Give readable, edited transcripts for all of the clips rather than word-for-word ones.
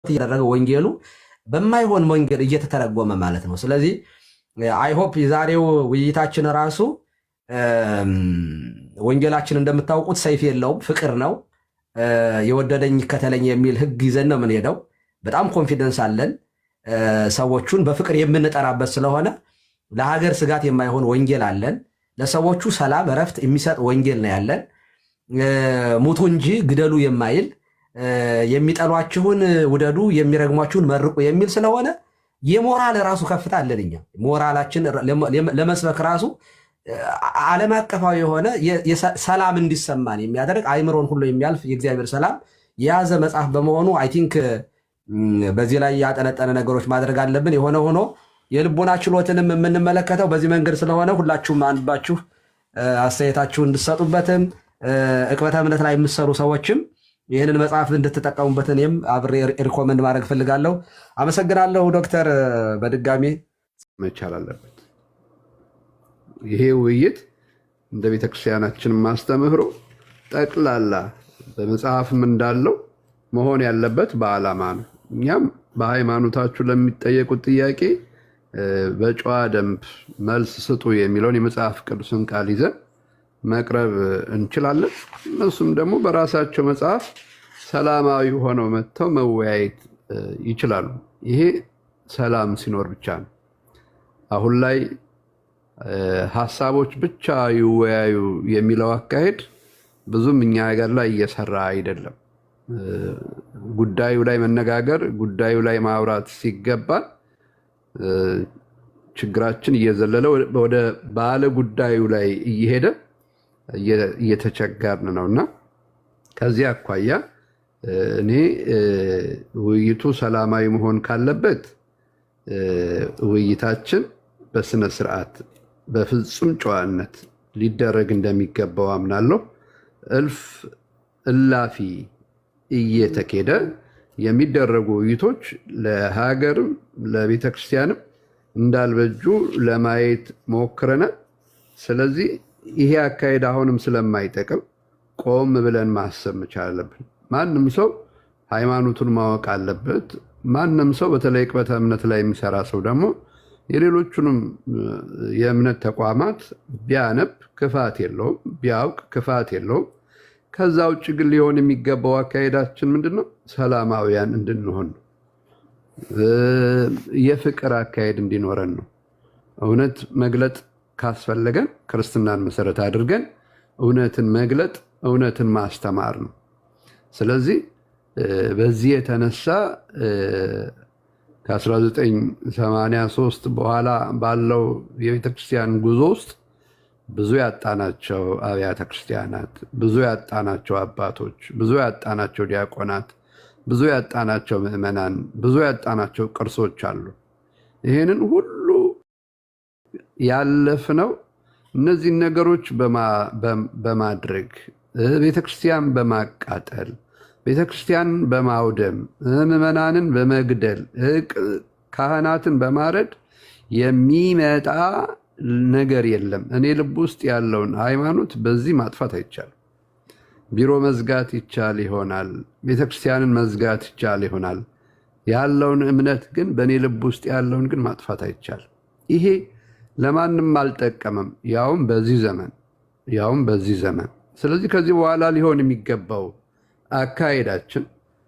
እያደረገ ወንጌሉ በማይሆን መንገድ እየተተረጎመ ማለት ነው። ስለዚህ አይ ሆፕ የዛሬው ውይይታችን ራሱ ወንጌላችን እንደምታውቁት ሰይፍ የለውም፣ ፍቅር ነው። የወደደኝ ይከተለኝ የሚል ህግ ይዘን ነው የምንሄደው። በጣም ኮንፊደንስ አለን። ሰዎቹን በፍቅር የምንጠራበት ስለሆነ ለሀገር ስጋት የማይሆን ወንጌል አለን። ለሰዎቹ ሰላም እረፍት የሚሰጥ ወንጌል ነው ያለን። ሙቱ እንጂ ግደሉ የማይል የሚጠሏችሁን ውደዱ የሚረግሟችሁን መርቁ የሚል ስለሆነ የሞራል ራሱ ከፍታ አለን። እኛ ሞራላችን ለመስበክ ራሱ ዓለም አቀፋዊ የሆነ ሰላም እንዲሰማን የሚያደርግ አይምሮን ሁሉ የሚያልፍ የእግዚአብሔር ሰላም የያዘ መጽሐፍ በመሆኑ አይ ቲንክ በዚህ ላይ ያጠነጠነ ነገሮች ማድረግ አለብን። የሆነ ሆኖ የልቦና ችሎትንም የምንመለከተው በዚህ መንገድ ስለሆነ ሁላችሁም አንባችሁ አስተያየታችሁ እንድትሰጡበትም ዕቅበተ እምነት ላይ የምትሰሩ ሰዎችም ይህንን መጽሐፍ እንድትጠቀሙበት እኔም አብሬ ሪኮመንድ ማድረግ ፈልጋለሁ። አመሰግናለሁ ዶክተር። በድጋሚ መቻል አለበት ይሄ ውይይት እንደ ቤተክርስቲያናችን ማስተምህሮ ጠቅላላ በመጽሐፍም እንዳለው መሆን ያለበት በዓላማ ነው። እኛም በሃይማኖታችሁ ለሚጠየቁት ጥያቄ በጨዋ ደንብ መልስ ስጡ የሚለውን የመጽሐፍ ቅዱስን ቃል ይዘን መቅረብ እንችላለን። እነሱም ደግሞ በራሳቸው መጽሐፍ ሰላማዊ ሆነው መጥተው መወያየት ይችላሉ። ይሄ ሰላም ሲኖር ብቻ ነው። አሁን ላይ ሐሳቦች ብቻ ይወያዩ የሚለው አካሄድ ብዙም እኛ ሀገር ላይ እየሰራ አይደለም። ጉዳዩ ላይ መነጋገር፣ ጉዳዩ ላይ ማውራት ሲገባ ችግራችን እየዘለለ ወደ ባለ ጉዳዩ ላይ እየሄደ እየተቸገርን ነውና ከዚህ አኳያ እኔ ውይይቱ ሰላማዊ መሆን ካለበት ውይይታችን በስነ ስርዓት በፍጹም ጨዋነት ሊደረግ እንደሚገባው አምናለሁ። እልፍ እላፊ እየተኬደ የሚደረጉ ውይይቶች ለሀገርም ለቤተክርስቲያንም እንዳልበጁ ለማየት ሞክረናል። ስለዚህ ይሄ አካሄድ አሁንም ስለማይጠቅም ቆም ብለን ማሰብ መቻል አለብን። ማንም ሰው ሃይማኖቱን ማወቅ አለበት። ማንም ሰው በተለይ ዕቅበተ እምነት ላይ የሚሰራ ሰው ደግሞ የሌሎቹንም የእምነት ተቋማት ቢያነብ ክፋት የለውም፣ ቢያውቅ ክፋት የለውም። ከዛ ውጭ ግን ሊሆን የሚገባው አካሄዳችን ምንድነው? ሰላማውያን እንድንሆን ነው። የፍቅር አካሄድ እንዲኖረን ነው። እውነት መግለጥ ካስፈለገን ክርስትናን መሰረት አድርገን እውነትን መግለጥ፣ እውነትን ማስተማር ነው። ስለዚህ በዚህ የተነሳ ከ1983 በኋላ ባለው የቤተክርስቲያን ጉዞ ውስጥ ብዙ ያጣናቸው አብያተ ክርስቲያናት፣ ብዙ ያጣናቸው አባቶች፣ ብዙ ያጣናቸው ዲያቆናት፣ ብዙ ያጣናቸው ምዕመናን፣ ብዙ ያጣናቸው ቅርሶች አሉ። ይህንን ሁሉ ያለፍነው እነዚህን ነገሮች በማድረግ ቤተክርስቲያን በማቃጠል፣ ቤተክርስቲያንን በማውደም፣ ምዕመናንን በመግደል፣ ካህናትን በማረድ የሚመጣ ነገር የለም። እኔ ልብ ውስጥ ያለውን ሃይማኖት በዚህ ማጥፋት አይቻልም። ቢሮ መዝጋት ይቻል ይሆናል፣ ቤተክርስቲያንን መዝጋት ይቻል ይሆናል። ያለውን እምነት ግን በእኔ ልብ ውስጥ ያለውን ግን ማጥፋት አይቻልም። ይሄ ለማንም አልጠቀመም፣ ያውም በዚህ ዘመን። ስለዚህ ከዚህ በኋላ ሊሆን የሚገባው አካሄዳችን፣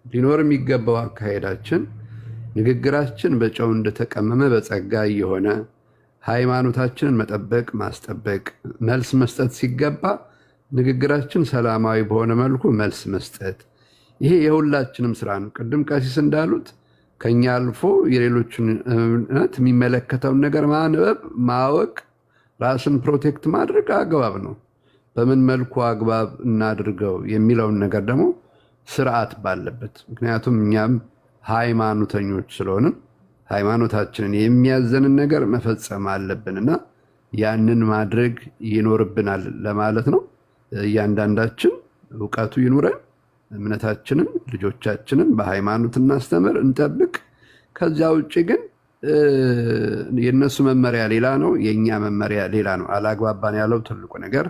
ሊኖር የሚገባው አካሄዳችን፣ ንግግራችን በጨው እንደተቀመመ በጸጋ እየሆነ ሃይማኖታችንን መጠበቅ ማስጠበቅ፣ መልስ መስጠት ሲገባ ንግግራችን ሰላማዊ በሆነ መልኩ መልስ መስጠት፣ ይሄ የሁላችንም ስራ ነው። ቅድም ቀሲስ እንዳሉት ከኛ አልፎ የሌሎችን እምነት የሚመለከተውን ነገር ማንበብ፣ ማወቅ፣ ራስን ፕሮቴክት ማድረግ አግባብ ነው። በምን መልኩ አግባብ እናድርገው የሚለውን ነገር ደግሞ ስርዓት ባለበት፣ ምክንያቱም እኛም ሃይማኖተኞች ስለሆንም ሃይማኖታችንን የሚያዘንን ነገር መፈጸም አለብንና ያንን ማድረግ ይኖርብናል ለማለት ነው። እያንዳንዳችን እውቀቱ ይኑረን፣ እምነታችንን ልጆቻችንን በሃይማኖት እናስተምር፣ እንጠብቅ። ከዚያ ውጭ ግን የነሱ መመሪያ ሌላ ነው፣ የኛ መመሪያ ሌላ ነው። አላግባባን ያለው ትልቁ ነገር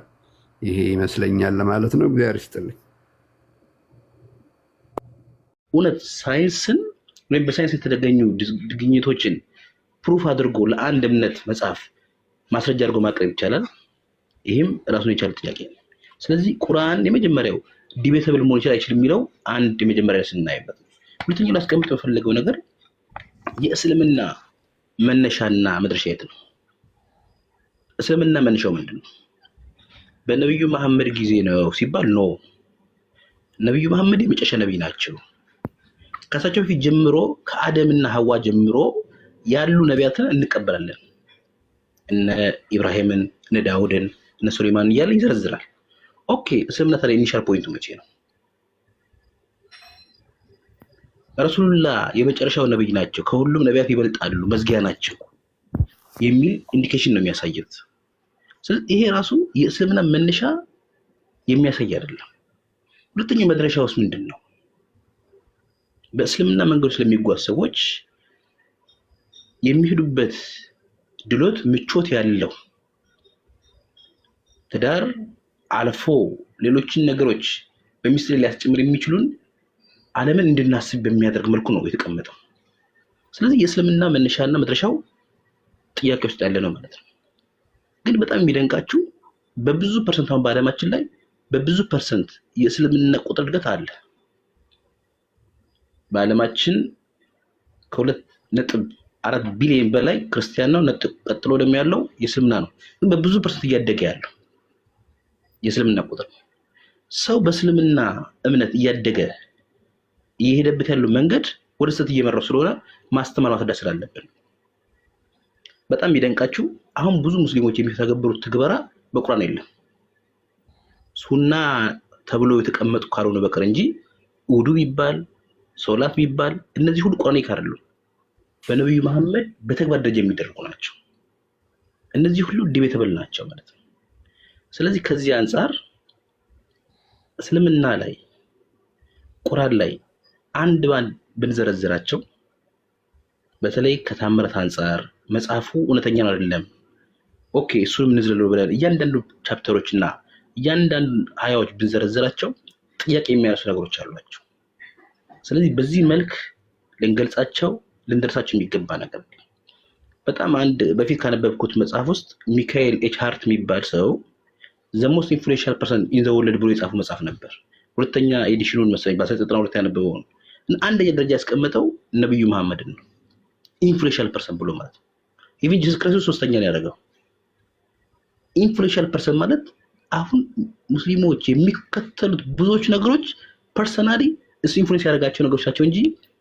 ይሄ ይመስለኛል ለማለት ነው። እግዚአብሔር ይስጥልኝ። እውነት ሳይንስን ወይም በሳይንስ የተገኙ ግኝቶችን ፕሩፍ አድርጎ ለአንድ እምነት መጽሐፍ ማስረጃ አድርጎ ማቅረብ ይቻላል? ይህም ራሱን የቻለ ጥያቄ ነው። ስለዚህ ቁርአን የመጀመሪያው ዲቤተብል መሆን ይችላል አይችልም የሚለው አንድ የመጀመሪያ ስናይበት፣ ሁለተኛው ላስቀምጥ በፈለገው ነገር የእስልምና መነሻና መድረሻ የት ነው? እስልምና መነሻው ምንድን ነው? በነብዩ መሐመድ ጊዜ ነው ሲባል ኖ፣ ነብዩ መሐመድ የመጨረሻ ነብይ ናቸው። ከሳቸው በፊት ጀምሮ ከአደምና ሐዋ ጀምሮ ያሉ ነቢያትን እንቀበላለን። እነ ኢብራሂምን፣ እነ ዳውድን፣ እነ ሱሌማን እያለ ይዘረዝራል። ኦኬ፣ እስልምና ታዲያ ኢኒሻል ፖይንቱ መቼ ነው? ረሱሉላህ የመጨረሻው ነብይ ናቸው፣ ከሁሉም ነቢያት ይበልጣሉ፣ መዝጊያ ናቸው የሚል ኢንዲኬሽን ነው የሚያሳየት። ስለዚህ ይሄ ራሱ የእስልምና መነሻ የሚያሳይ አይደለም። ሁለተኛው መድረሻውስ ምንድን ነው? በእስልምና መንገድ ስለሚጓዝ ሰዎች የሚሄዱበት ድሎት ምቾት ያለው ትዳር አልፎ ሌሎችን ነገሮች በሚስጥር ሊያስጨምር የሚችሉን ዓለምን እንድናስብ በሚያደርግ መልኩ ነው የተቀመጠው። ስለዚህ የእስልምና መነሻና መድረሻው ጥያቄ ውስጥ ያለ ነው ማለት ነው። ግን በጣም የሚደንቃችሁ በብዙ ፐርሰንት አሁን በዓለማችን ላይ በብዙ ፐርሰንት የእስልምና ቁጥር እድገት አለ። በዓለማችን ከ2.4 ቢሊዮን በላይ ክርስቲያን ነው። ቀጥሎ ደግሞ ያለው የእስልምና ነው። ግን በብዙ ፐርሰንት እያደገ ያለው የእስልምና ቁጥር ነው። ሰው በእስልምና እምነት እያደገ እየሄደበት ያለው መንገድ ወደ ስህተት እየመራው ስለሆነ ማስተማር ማስረዳት ስላለብን በጣም የሚደንቃችሁ አሁን ብዙ ሙስሊሞች የሚተገብሩት ትግበራ በቁርአን የለም። ሱና ተብሎ የተቀመጡ ካልሆነ በቀር እንጂ ውዱ ቢባል ሶላት ቢባል እነዚህ ሁሉ ቁርአኒክ አይደሉም። በነብዩ መሐመድ በተግባር ደረጃ የሚደረጉ ናቸው። እነዚህ ሁሉ ዲቤተብል ናቸው ማለት ነው። ስለዚህ ከዚህ አንፃር እስልምና ላይ ቁርአን ላይ አንድ ባንድ ብንዘረዝራቸው በተለይ ከታምራት አንፃር መጽሐፉ እውነተኛ ነው አይደለም፣ ኦኬ እሱንም እንዝለለው ብለን እያንዳንዱ ቻፕተሮችና እያንዳንዱ አያዎች ብንዘረዝራቸው ጥያቄ የሚያነሱ ነገሮች አሏቸው። ስለዚህ በዚህ መልክ ልንገልጻቸው ልንደርሳቸው የሚገባ ነገር ነው። በጣም አንድ በፊት ካነበብኩት መጽሐፍ ውስጥ ሚካኤል ኤች ሃርት የሚባል ሰው ዘ ሞስት ኢንፍሉዌንሻል ፐርሰን ኢን ዘ ወርልድ ብሎ የጻፈው መጽሐፍ ነበር። ሁለተኛ ኤዲሽኑን መሰለኝ በ1992 ያነበበው ነው። አንደኛ ደረጃ ያስቀመጠው ነብዩ መሐመድን ነው ኢንፍሉዌንሻል ፐርሰን ብሎ ማለት ነው። ኢቭን ጂሰስ ክርስቶስ ሶስተኛ ላይ ያደረገው ኢንፍሉዌንሻል ፐርሰን ማለት አሁን ሙስሊሞች የሚከተሉት ብዙዎች ነገሮች ፐርሰናሊ እሱ ኢንፍሉዌንስ ያደረጋቸው ነገሮች ናቸው እንጂ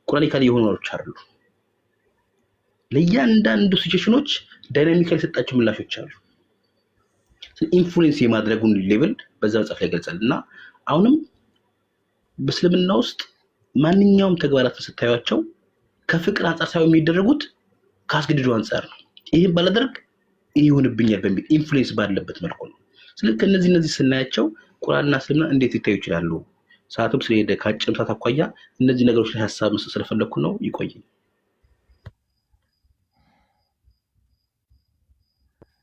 ቁርአኒካሊ የሆኑ ነገሮች አይደሉም። ለእያንዳንዱ ሲቹዌሽኖች ዳይናሚካሊ የሰጣቸው ምላሾች አሉ። ኢንፍሉዌንስ የማድረጉን ሌቭል በዛ መጽሐፍ ላይ ገልጻል። እና አሁንም በእስልምና ውስጥ ማንኛውም ተግባራት ስታዩቸው ከፍቅር አንፃር ሳይሆን የሚደረጉት ከአስገድዶ አንፃር ነው። ይሄን ባላደርግ ይሄ ይሆንብኛል በሚል ኢንፍሉዌንስ ባለበት መልኩ ነው። ስለዚህ ከነዚህ ስናያቸው ቁርአንና እስልምና እንዴት ሊታዩ ይችላሉ? ሰዓቱም ስለሄደ ከአጭር ሰዓት አኳያ እነዚህ ነገሮች ላይ ሐሳብ መስጠት ስለፈለኩ ነው። ይቆይ።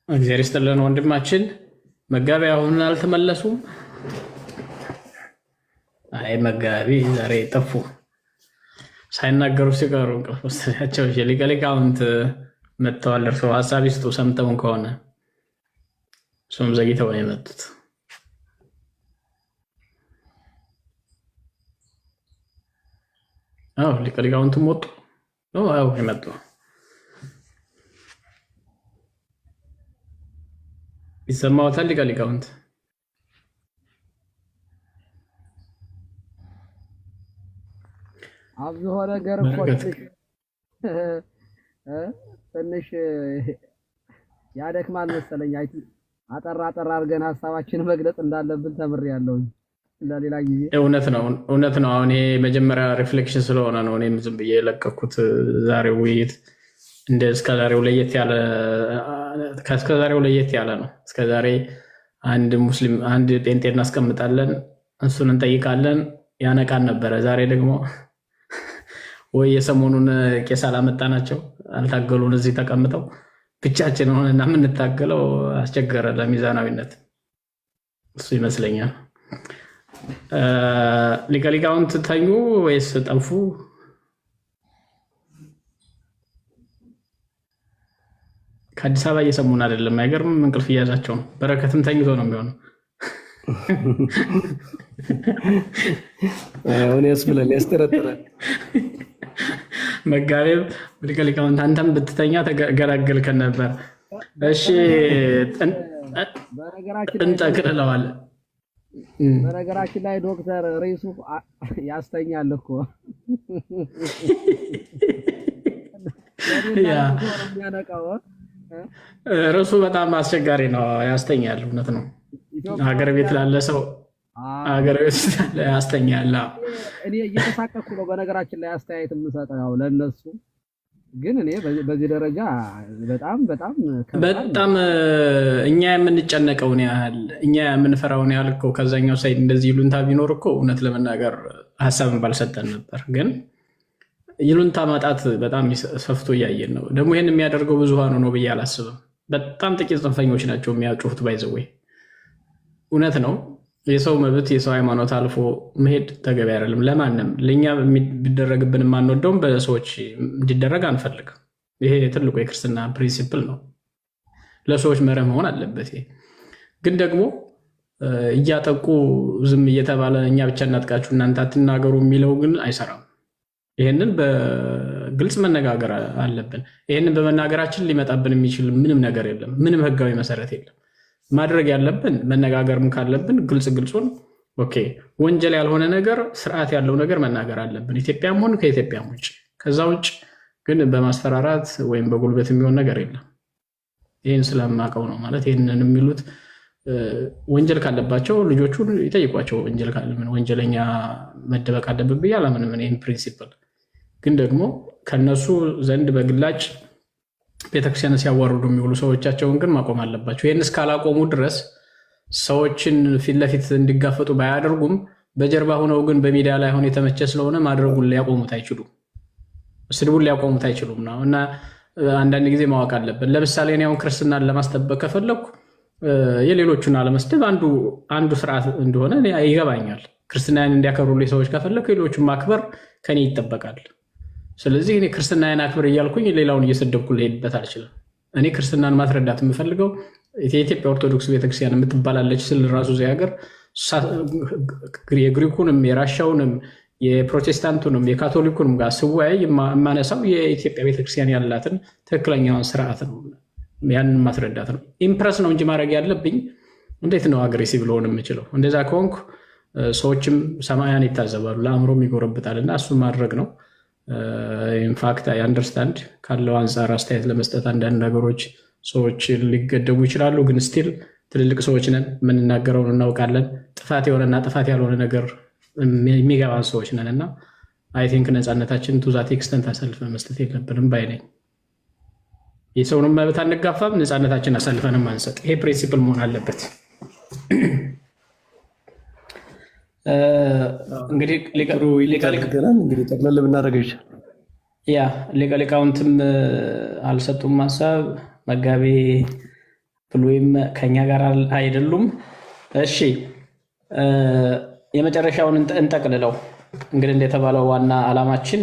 እግዚአብሔር ይስጥልን ወንድማችን። መጋቢ አሁን አልተመለሱም። አይ መጋቢ ዛሬ ጠፉ። ሳይናገሩ ሲቀሩ እንቅልፍ ወሰዳቸው። ሊቃውንት መጥተዋል። እርስዎ ሀሳብ ይስጡ። ሰምተውን ከሆነ እሱም ዘግይተው ነው የመጡት። አዎ ሊቃውንቱም ወጡ። አዎ የመጡ ይሰማዎታል? ሊቃውንት አብዝሆ ነገር እኮ ትንሽ ያደክማል መሰለኝ። አይ አጠራ አድርገን ሀሳባችን መግለጽ እንዳለብን ተምሬያለሁ። ለሌላ ጊዜ እውነት ነው። አሁን ይሄ መጀመሪያ ሪፍሌክሽን ስለሆነ ነው እኔም ዝም ብዬ የለቀኩት። ዛሬው ውይይት እንደ እስከዛሬው ለየት ያለ ነው። እስከዛሬ አንድ ሙስሊም አንድ ጴንጤ እናስቀምጣለን፣ እሱን እንጠይቃለን፣ ያነቃን ነበረ። ዛሬ ደግሞ ወይ የሰሞኑን ቄስ አላመጣናቸው አልታገሉን፣ እዚህ ተቀምጠው ብቻችን ሆነና የምንታገለው አስቸገረ ለሚዛናዊነት። እሱ ይመስለኛል። ሊቃውንት ተኙ ወይስ ጠፉ? ከአዲስ አበባ እየሰሙን አይደለም። አይገርምም? እንቅልፍ እያዛቸው ነው። በረከትም ተኝቶ ነው የሚሆነው። አሁን ያስብላል፣ ያስጠረጥራል። መጋቤም ሊቀ ሊቃውንት አንተም ብትተኛ ተገላገልከን ነበር። እሺ እንጠቅልለዋለን። በነገራችን ላይ ዶክተር ሬሱ ያስተኛል እኮ ርዕሱ በጣም አስቸጋሪ ነው። ያስተኛል። እውነት ነው። ሀገር ቤት ላለ ሰው ሀገር ቤት ያስተኛል። እኔ እየተሳቀኩ ነው በነገራችን ላይ አስተያየት የምሰጠው ያው ለነሱ ግን እኔ በዚህ ደረጃ በጣም እኛ የምንጨነቀውን ያህል እኛ የምንፈራውን ያህል እኮ ከዛኛው ሳይድ እንደዚህ ይሉንታ ቢኖር እኮ እውነት ለመናገር ሀሳብን ባልሰጠን ነበር። ግን ይሉንታ ማጣት በጣም ሰፍቶ እያየን ነው። ደግሞ ይህን የሚያደርገው ብዙሃኑ ነው ብዬ አላስብም። በጣም ጥቂት ጽንፈኞች ናቸው የሚያጩሁት። ባይዘወይ እውነት ነው። የሰው መብት የሰው ሃይማኖት አልፎ መሄድ ተገቢ አይደለም ለማንም። ለእኛ ቢደረግብን የማንወደውም በሰዎች እንዲደረግ አንፈልግም። ይሄ ትልቁ የክርስትና ፕሪንሲፕል ነው። ለሰዎች መርህ መሆን አለበት። ግን ደግሞ እያጠቁ ዝም እየተባለ እኛ ብቻ እናጥቃችሁ እናንተ አትናገሩ የሚለው ግን አይሰራም። ይህንን በግልጽ መነጋገር አለብን። ይህንን በመናገራችን ሊመጣብን የሚችል ምንም ነገር የለም። ምንም ህጋዊ መሰረት የለም። ማድረግ ያለብን መነጋገርም ካለብን ግልጹን ኦኬ፣ ወንጀል ያልሆነ ነገር ስርዓት ያለው ነገር መናገር አለብን፣ ኢትዮጵያም ሆነ ከኢትዮጵያም ውጭ። ከዛ ውጭ ግን በማስፈራራት ወይም በጉልበት የሚሆን ነገር የለም። ይህን ስለማውቀው ነው። ማለት ይህንን የሚሉት ወንጀል ካለባቸው ልጆቹን ይጠይቋቸው። ወንጀል ካለምን ወንጀለኛ መደበቅ አለብን ብዬ አላምንም። ይህን ፕሪንሲፕል ግን ደግሞ ከነሱ ዘንድ በግላጭ ቤተክርስቲያን ሲያዋርዱ የሚውሉ ሰዎቻቸውን ግን ማቆም አለባቸው። ይህን እስካላቆሙ ድረስ ሰዎችን ፊት ለፊት እንዲጋፈጡ ባያደርጉም በጀርባ ሆነው ግን በሚዲያ ላይ አሁን የተመቸ ስለሆነ ማድረጉን ሊያቆሙት አይችሉም፣ ስድቡን ሊያቆሙት አይችሉም ነው። እና አንዳንድ ጊዜ ማወቅ አለብን። ለምሳሌ እኔ አሁን ክርስትናን ለማስጠበቅ ከፈለኩ የሌሎቹን አለመስደብ አንዱ ስርዓት እንደሆነ ይገባኛል። ክርስትናን እንዲያከብሩልኝ ሰዎች ከፈለኩ ሌሎቹን ማክበር ከኔ ይጠበቃል። ስለዚህ እኔ ክርስትናን አክብር እያልኩኝ ሌላውን እየሰደብኩ ልሄድበት አልችልም። እኔ ክርስትናን ማስረዳት የምፈልገው የኢትዮጵያ ኦርቶዶክስ ቤተክርስቲያን የምትባላለች ስል ራሱ እዚህ ሀገር የግሪኩንም የራሻውንም የፕሮቴስታንቱንም የካቶሊኩንም ጋር ስወያይ የማነሳው የኢትዮጵያ ቤተክርስቲያን ያላትን ትክክለኛውን ስርዓት ነው። ያንን ማስረዳት ነው። ኢምፕረስ ነው እንጂ ማድረግ ያለብኝ እንዴት ነው አግሬሲቭ ልሆን የምችለው? እንደዛ ከሆንኩ ሰዎችም ሰማያን ይታዘባሉ፣ ለአእምሮም ይጎረብጣል። እና እሱን ማድረግ ነው። ኢንፋክት አይ አንደርስታንድ ካለው አንጻር አስተያየት ለመስጠት አንዳንድ ነገሮች ሰዎች ሊገደቡ ይችላሉ። ግን ስቲል ትልልቅ ሰዎች ነን፣ የምንናገረውን እናውቃለን። ጥፋት የሆነና ጥፋት ያልሆነ ነገር የሚገባን ሰዎች ነን እና አይ ቲንክ ነፃነታችን ቱ ዛት ኤክስተንት አሳልፈን መስጠት የለብንም ባይ ነኝ። የሰውንም መብት አንጋፋም፣ ነፃነታችን አሳልፈንም አንሰጥ። ይሄ ፕሪንሲፕል መሆን አለበት። እንግዲህ ጠቅለል ብናደርገው ይሻላል። ያ ሊቀ ሊቃውንትም አልሰጡም ሀሳብ፣ መጋቤ ብሉይም ከኛ ጋር አይደሉም። እሺ የመጨረሻውን እንጠቅልለው። እንግዲህ እንደተባለው ዋና ዓላማችን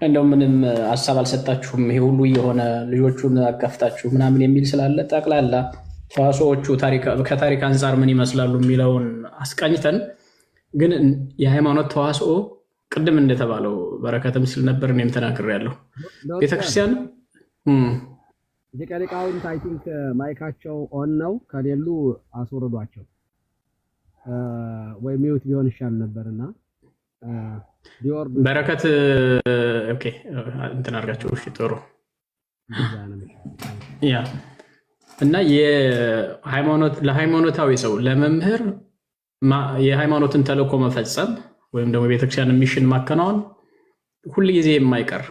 እንደው ምንም ሀሳብ አልሰጣችሁም፣ ይሄ ሁሉ የሆነ ልጆቹን አቀፍታችሁ ምናምን የሚል ስላለ ጠቅላላ ተዋጽኦቹ ከታሪክ አንጻር ምን ይመስላሉ የሚለውን አስቃኝተን ግን የሃይማኖት ተዋጽኦ ቅድም እንደተባለው በረከትም ሲል ነበር፣ እኔም ተናግሬያለሁ። ቤተክርስቲያን ሊቀ ሊቃውንት አይ ቲንክ ማይካቸው ኦን ነው፣ ከሌሉ አስወርዷቸው ወይ ሚውት ቢሆን ይሻል ነበርና በረከት ኦኬ እንትን አድርጋቸው። እሺ ጥሩ። ያ እና ለሃይማኖታዊ ሰው ለመምህር የሃይማኖትን ተልእኮ መፈጸም ወይም ደግሞ ቤተክርስቲያን ሚሽን ማከናወን ሁል ጊዜ የማይቀር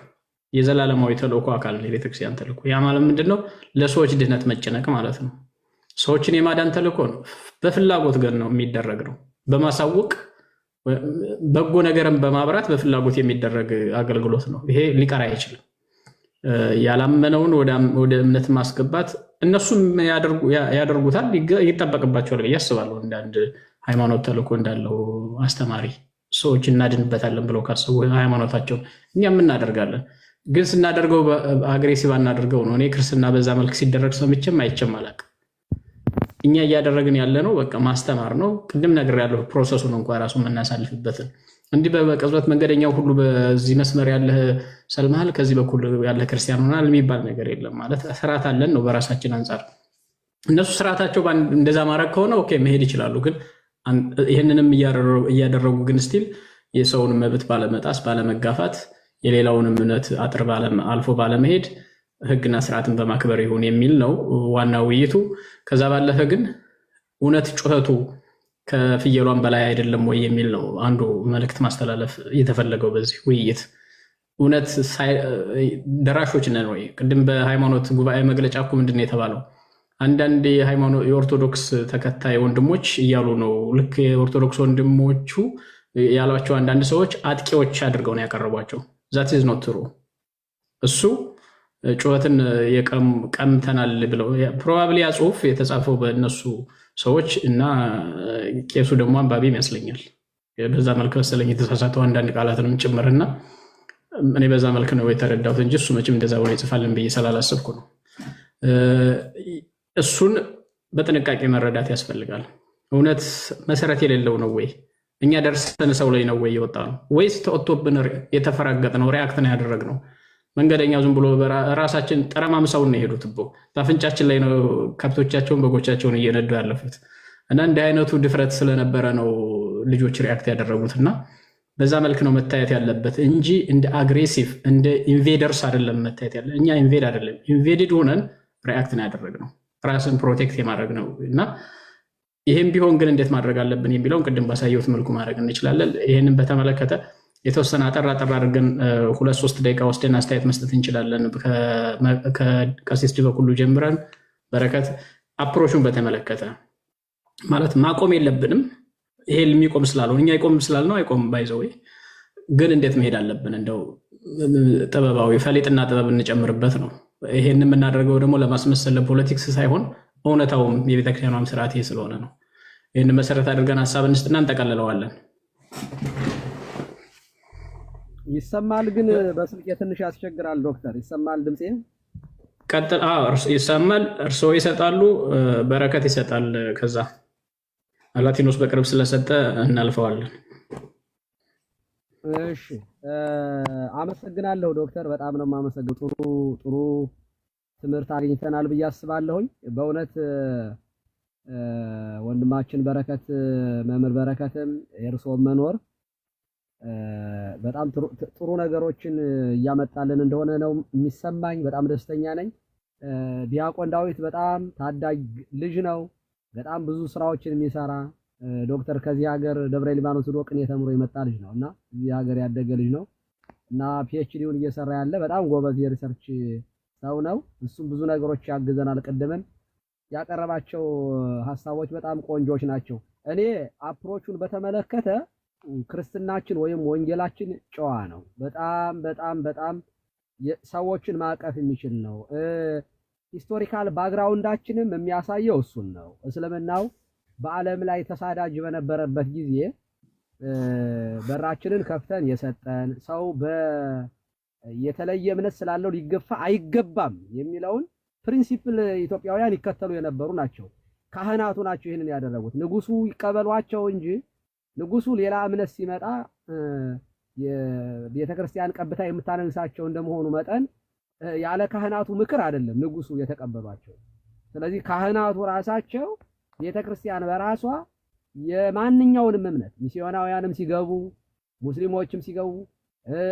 የዘላለማዊ ተልእኮ አካል ነው የቤተክርስቲያን ተልእኮ። ያ ማለት ምንድነው? ለሰዎች ድህነት መጨነቅ ማለት ነው። ሰዎችን የማዳን ተልእኮ ነው። በፍላጎት ግን ነው የሚደረግ ነው። በማሳወቅ በጎ ነገርን በማብራት በፍላጎት የሚደረግ አገልግሎት ነው። ይሄ ሊቀር አይችልም። ያላመነውን ወደ እምነት ማስገባት እነሱም ያደርጉታል፣ ይጠበቅባቸዋል ብዬ አስባለሁ። እንደ አንድ ሃይማኖት ተልእኮ እንዳለው አስተማሪ ሰዎች እናድንበታለን ብለው ካሰቡ ሃይማኖታቸው እኛም እናደርጋለን። ግን ስናደርገው አግሬሲቭ አናደርገው ነው። እኔ ክርስትና በዛ መልክ ሲደረግ ሰምቼም አይቼም አላውቅም። እኛ እያደረግን ያለ ነው በቃ ማስተማር ነው። ቅድም ነግሬያለሁ፣ ፕሮሰሱን እንኳን ራሱ የምናሳልፍበትን እንዲህ በቅጽበት መንገደኛው ሁሉ በዚህ መስመር ያለህ ሰልመሃል፣ ከዚህ በኩል ያለህ ክርስቲያን ሆናል የሚባል ነገር የለም። ማለት ስርዓት አለን ነው በራሳችን አንጻር። እነሱ ስርዓታቸው እንደዛ ማድረግ ከሆነ ኦኬ መሄድ ይችላሉ። ግን ይህንንም እያደረጉ ግን ስቲል የሰውን መብት ባለመጣስ ባለመጋፋት የሌላውን እምነት አጥር አልፎ ባለመሄድ ህግና ስርዓትን በማክበር ይሁን የሚል ነው ዋና ውይይቱ። ከዛ ባለፈ ግን እውነት ጩኸቱ ከፍየሏን በላይ አይደለም ወይ የሚል ነው አንዱ መልእክት ማስተላለፍ የተፈለገው በዚህ ውይይት። እውነት ደራሾች ነን ወይ? ቅድም በሃይማኖት ጉባኤ መግለጫ እኮ ምንድን ነው የተባለው? አንዳንድ የኦርቶዶክስ ተከታይ ወንድሞች እያሉ ነው። ልክ የኦርቶዶክስ ወንድሞቹ ያሏቸው አንዳንድ ሰዎች አጥቂዎች አድርገው ነው ያቀረቧቸው። ዛት ኢዝ ኖት ትሩ። እሱ ጩኸትን ቀምተናል ብለው ፕሮባብሊ ያ ጽሁፍ የተጻፈው በእነሱ ሰዎች እና ቄሱ ደግሞ አንባቢ ይመስለኛል። በዛ መልክ መሰለኝ የተሳሳተው አንዳንድ ቃላትንም ጭምርና እኔ በዛ መልክ ነው የተረዳሁት እንጂ እሱ መቼም እንደዛ ብሎ ይጽፋልን ብዬ ስላላሰብኩ ነው። እሱን በጥንቃቄ መረዳት ያስፈልጋል። እውነት መሰረት የሌለው ነው ወይ? እኛ ደርሰን ሰው ላይ ነው ወይ የወጣ ነው? ወይስ ተወጥቶብን የተፈራገጥ ነው ሪአክት ነው ያደረግነው? መንገደኛው ዝም ብሎ ራሳችን ጠረማምሰውን ነው የሄዱት እኮ በአፍንጫችን ላይ ነው ከብቶቻቸውን በጎቻቸውን እየነዱ ያለፉት። እና እንዲህ አይነቱ ድፍረት ስለነበረ ነው ልጆች ሪአክት ያደረጉትና በዛ መልክ ነው መታየት ያለበት እንጂ እንደ አግሬሲቭ እንደ ኢንቬደርስ አይደለም መታየት ያለ። እኛ ኢንቬድ አይደለም ኢንቬድድ ሆነን ሪአክት ነው ያደረግነው፣ ራስን ፕሮቴክት የማድረግ ነው። እና ይህም ቢሆን ግን እንዴት ማድረግ አለብን የሚለውን ቅድም ባሳየሁት መልኩ ማድረግ እንችላለን። ይህንን በተመለከተ የተወሰነ አጠር አድርገን 2-3 ደቂቃ ወስደን አስተያየት መስጠት እንችላለን። ከቀሲስ በኩሉ ጀምረን በረከት አፕሮቹን በተመለከተ ማለት ማቆም የለብንም። ይሄ የሚቆም ስላልሆነ እኛ ይቆም ስላልነው አይቆም ባይዘው፣ ግን እንዴት መሄድ አለብን? እንደው ጥበባዊ ፈሊጥና ጥበብ እንጨምርበት ነው። ይሄን የምናደርገው ደግሞ ለማስመሰል ለፖለቲክስ ሳይሆን እውነታውም የቤተክርስቲያኗም ስርዓት ይሄ ስለሆነ ነው። ይህን መሰረት አድርገን ሀሳብ እንስጥና እንጠቀልለዋለን። ይሰማል? ግን በስልክ ትንሽ ያስቸግራል። ዶክተር ይሰማል ድምጼ? ቀጥል። ይሰማል። እርስዎ ይሰጣሉ፣ በረከት ይሰጣል። ከዛ አላቲኖስ በቅርብ ስለሰጠ እናልፈዋለን። እሺ፣ አመሰግናለሁ ዶክተር፣ በጣም ነው የማመሰግነው። ጥሩ ትምህርት አግኝተናል ብዬ አስባለሁኝ። በእውነት ወንድማችን በረከት መምህር በረከትም የእርስዎም መኖር በጣም ጥሩ ነገሮችን እያመጣልን እንደሆነ ነው የሚሰማኝ። በጣም ደስተኛ ነኝ። ዲያቆን ዳዊት በጣም ታዳጊ ልጅ ነው። በጣም ብዙ ስራዎችን የሚሰራ ዶክተር ከዚህ ሀገር ደብረ ሊባኖስ ሄዶ ቅኔ ተምሮ የመጣ ልጅ ነው እና እዚህ ሀገር ያደገ ልጅ ነው እና ፒኤችዲውን እየሰራ ያለ በጣም ጎበዝ የሪሰርች ሰው ነው። እሱም ብዙ ነገሮች ያግዘናል። ቅድምን ያቀረባቸው ሀሳቦች በጣም ቆንጆች ናቸው። እኔ አፕሮቹን በተመለከተ ክርስትናችን ወይም ወንጌላችን ጨዋ ነው። በጣም በጣም በጣም ሰዎችን ማቀፍ የሚችል ነው። ሂስቶሪካል ባክግራውንዳችንም የሚያሳየው እሱን ነው። እስልምናው በዓለም ላይ ተሳዳጅ በነበረበት ጊዜ በራችንን ከፍተን የሰጠን ሰው የተለየ እምነት ስላለው ሊገፋ አይገባም የሚለውን ፕሪንሲፕል ኢትዮጵያውያን ይከተሉ የነበሩ ናቸው። ካህናቱ ናቸው ይህንን ያደረጉት። ንጉሱ ይቀበሏቸው እንጂ ንጉሱ ሌላ እምነት ሲመጣ የቤተክርስቲያን ቀብታ የምታነግሳቸው እንደመሆኑ መጠን ያለ ካህናቱ ምክር አይደለም ንጉሱ የተቀበሏቸው። ስለዚህ ካህናቱ ራሳቸው ቤተክርስቲያን በራሷ የማንኛውንም እምነት ሚስዮናውያንም ሲገቡ ሙስሊሞችም ሲገቡ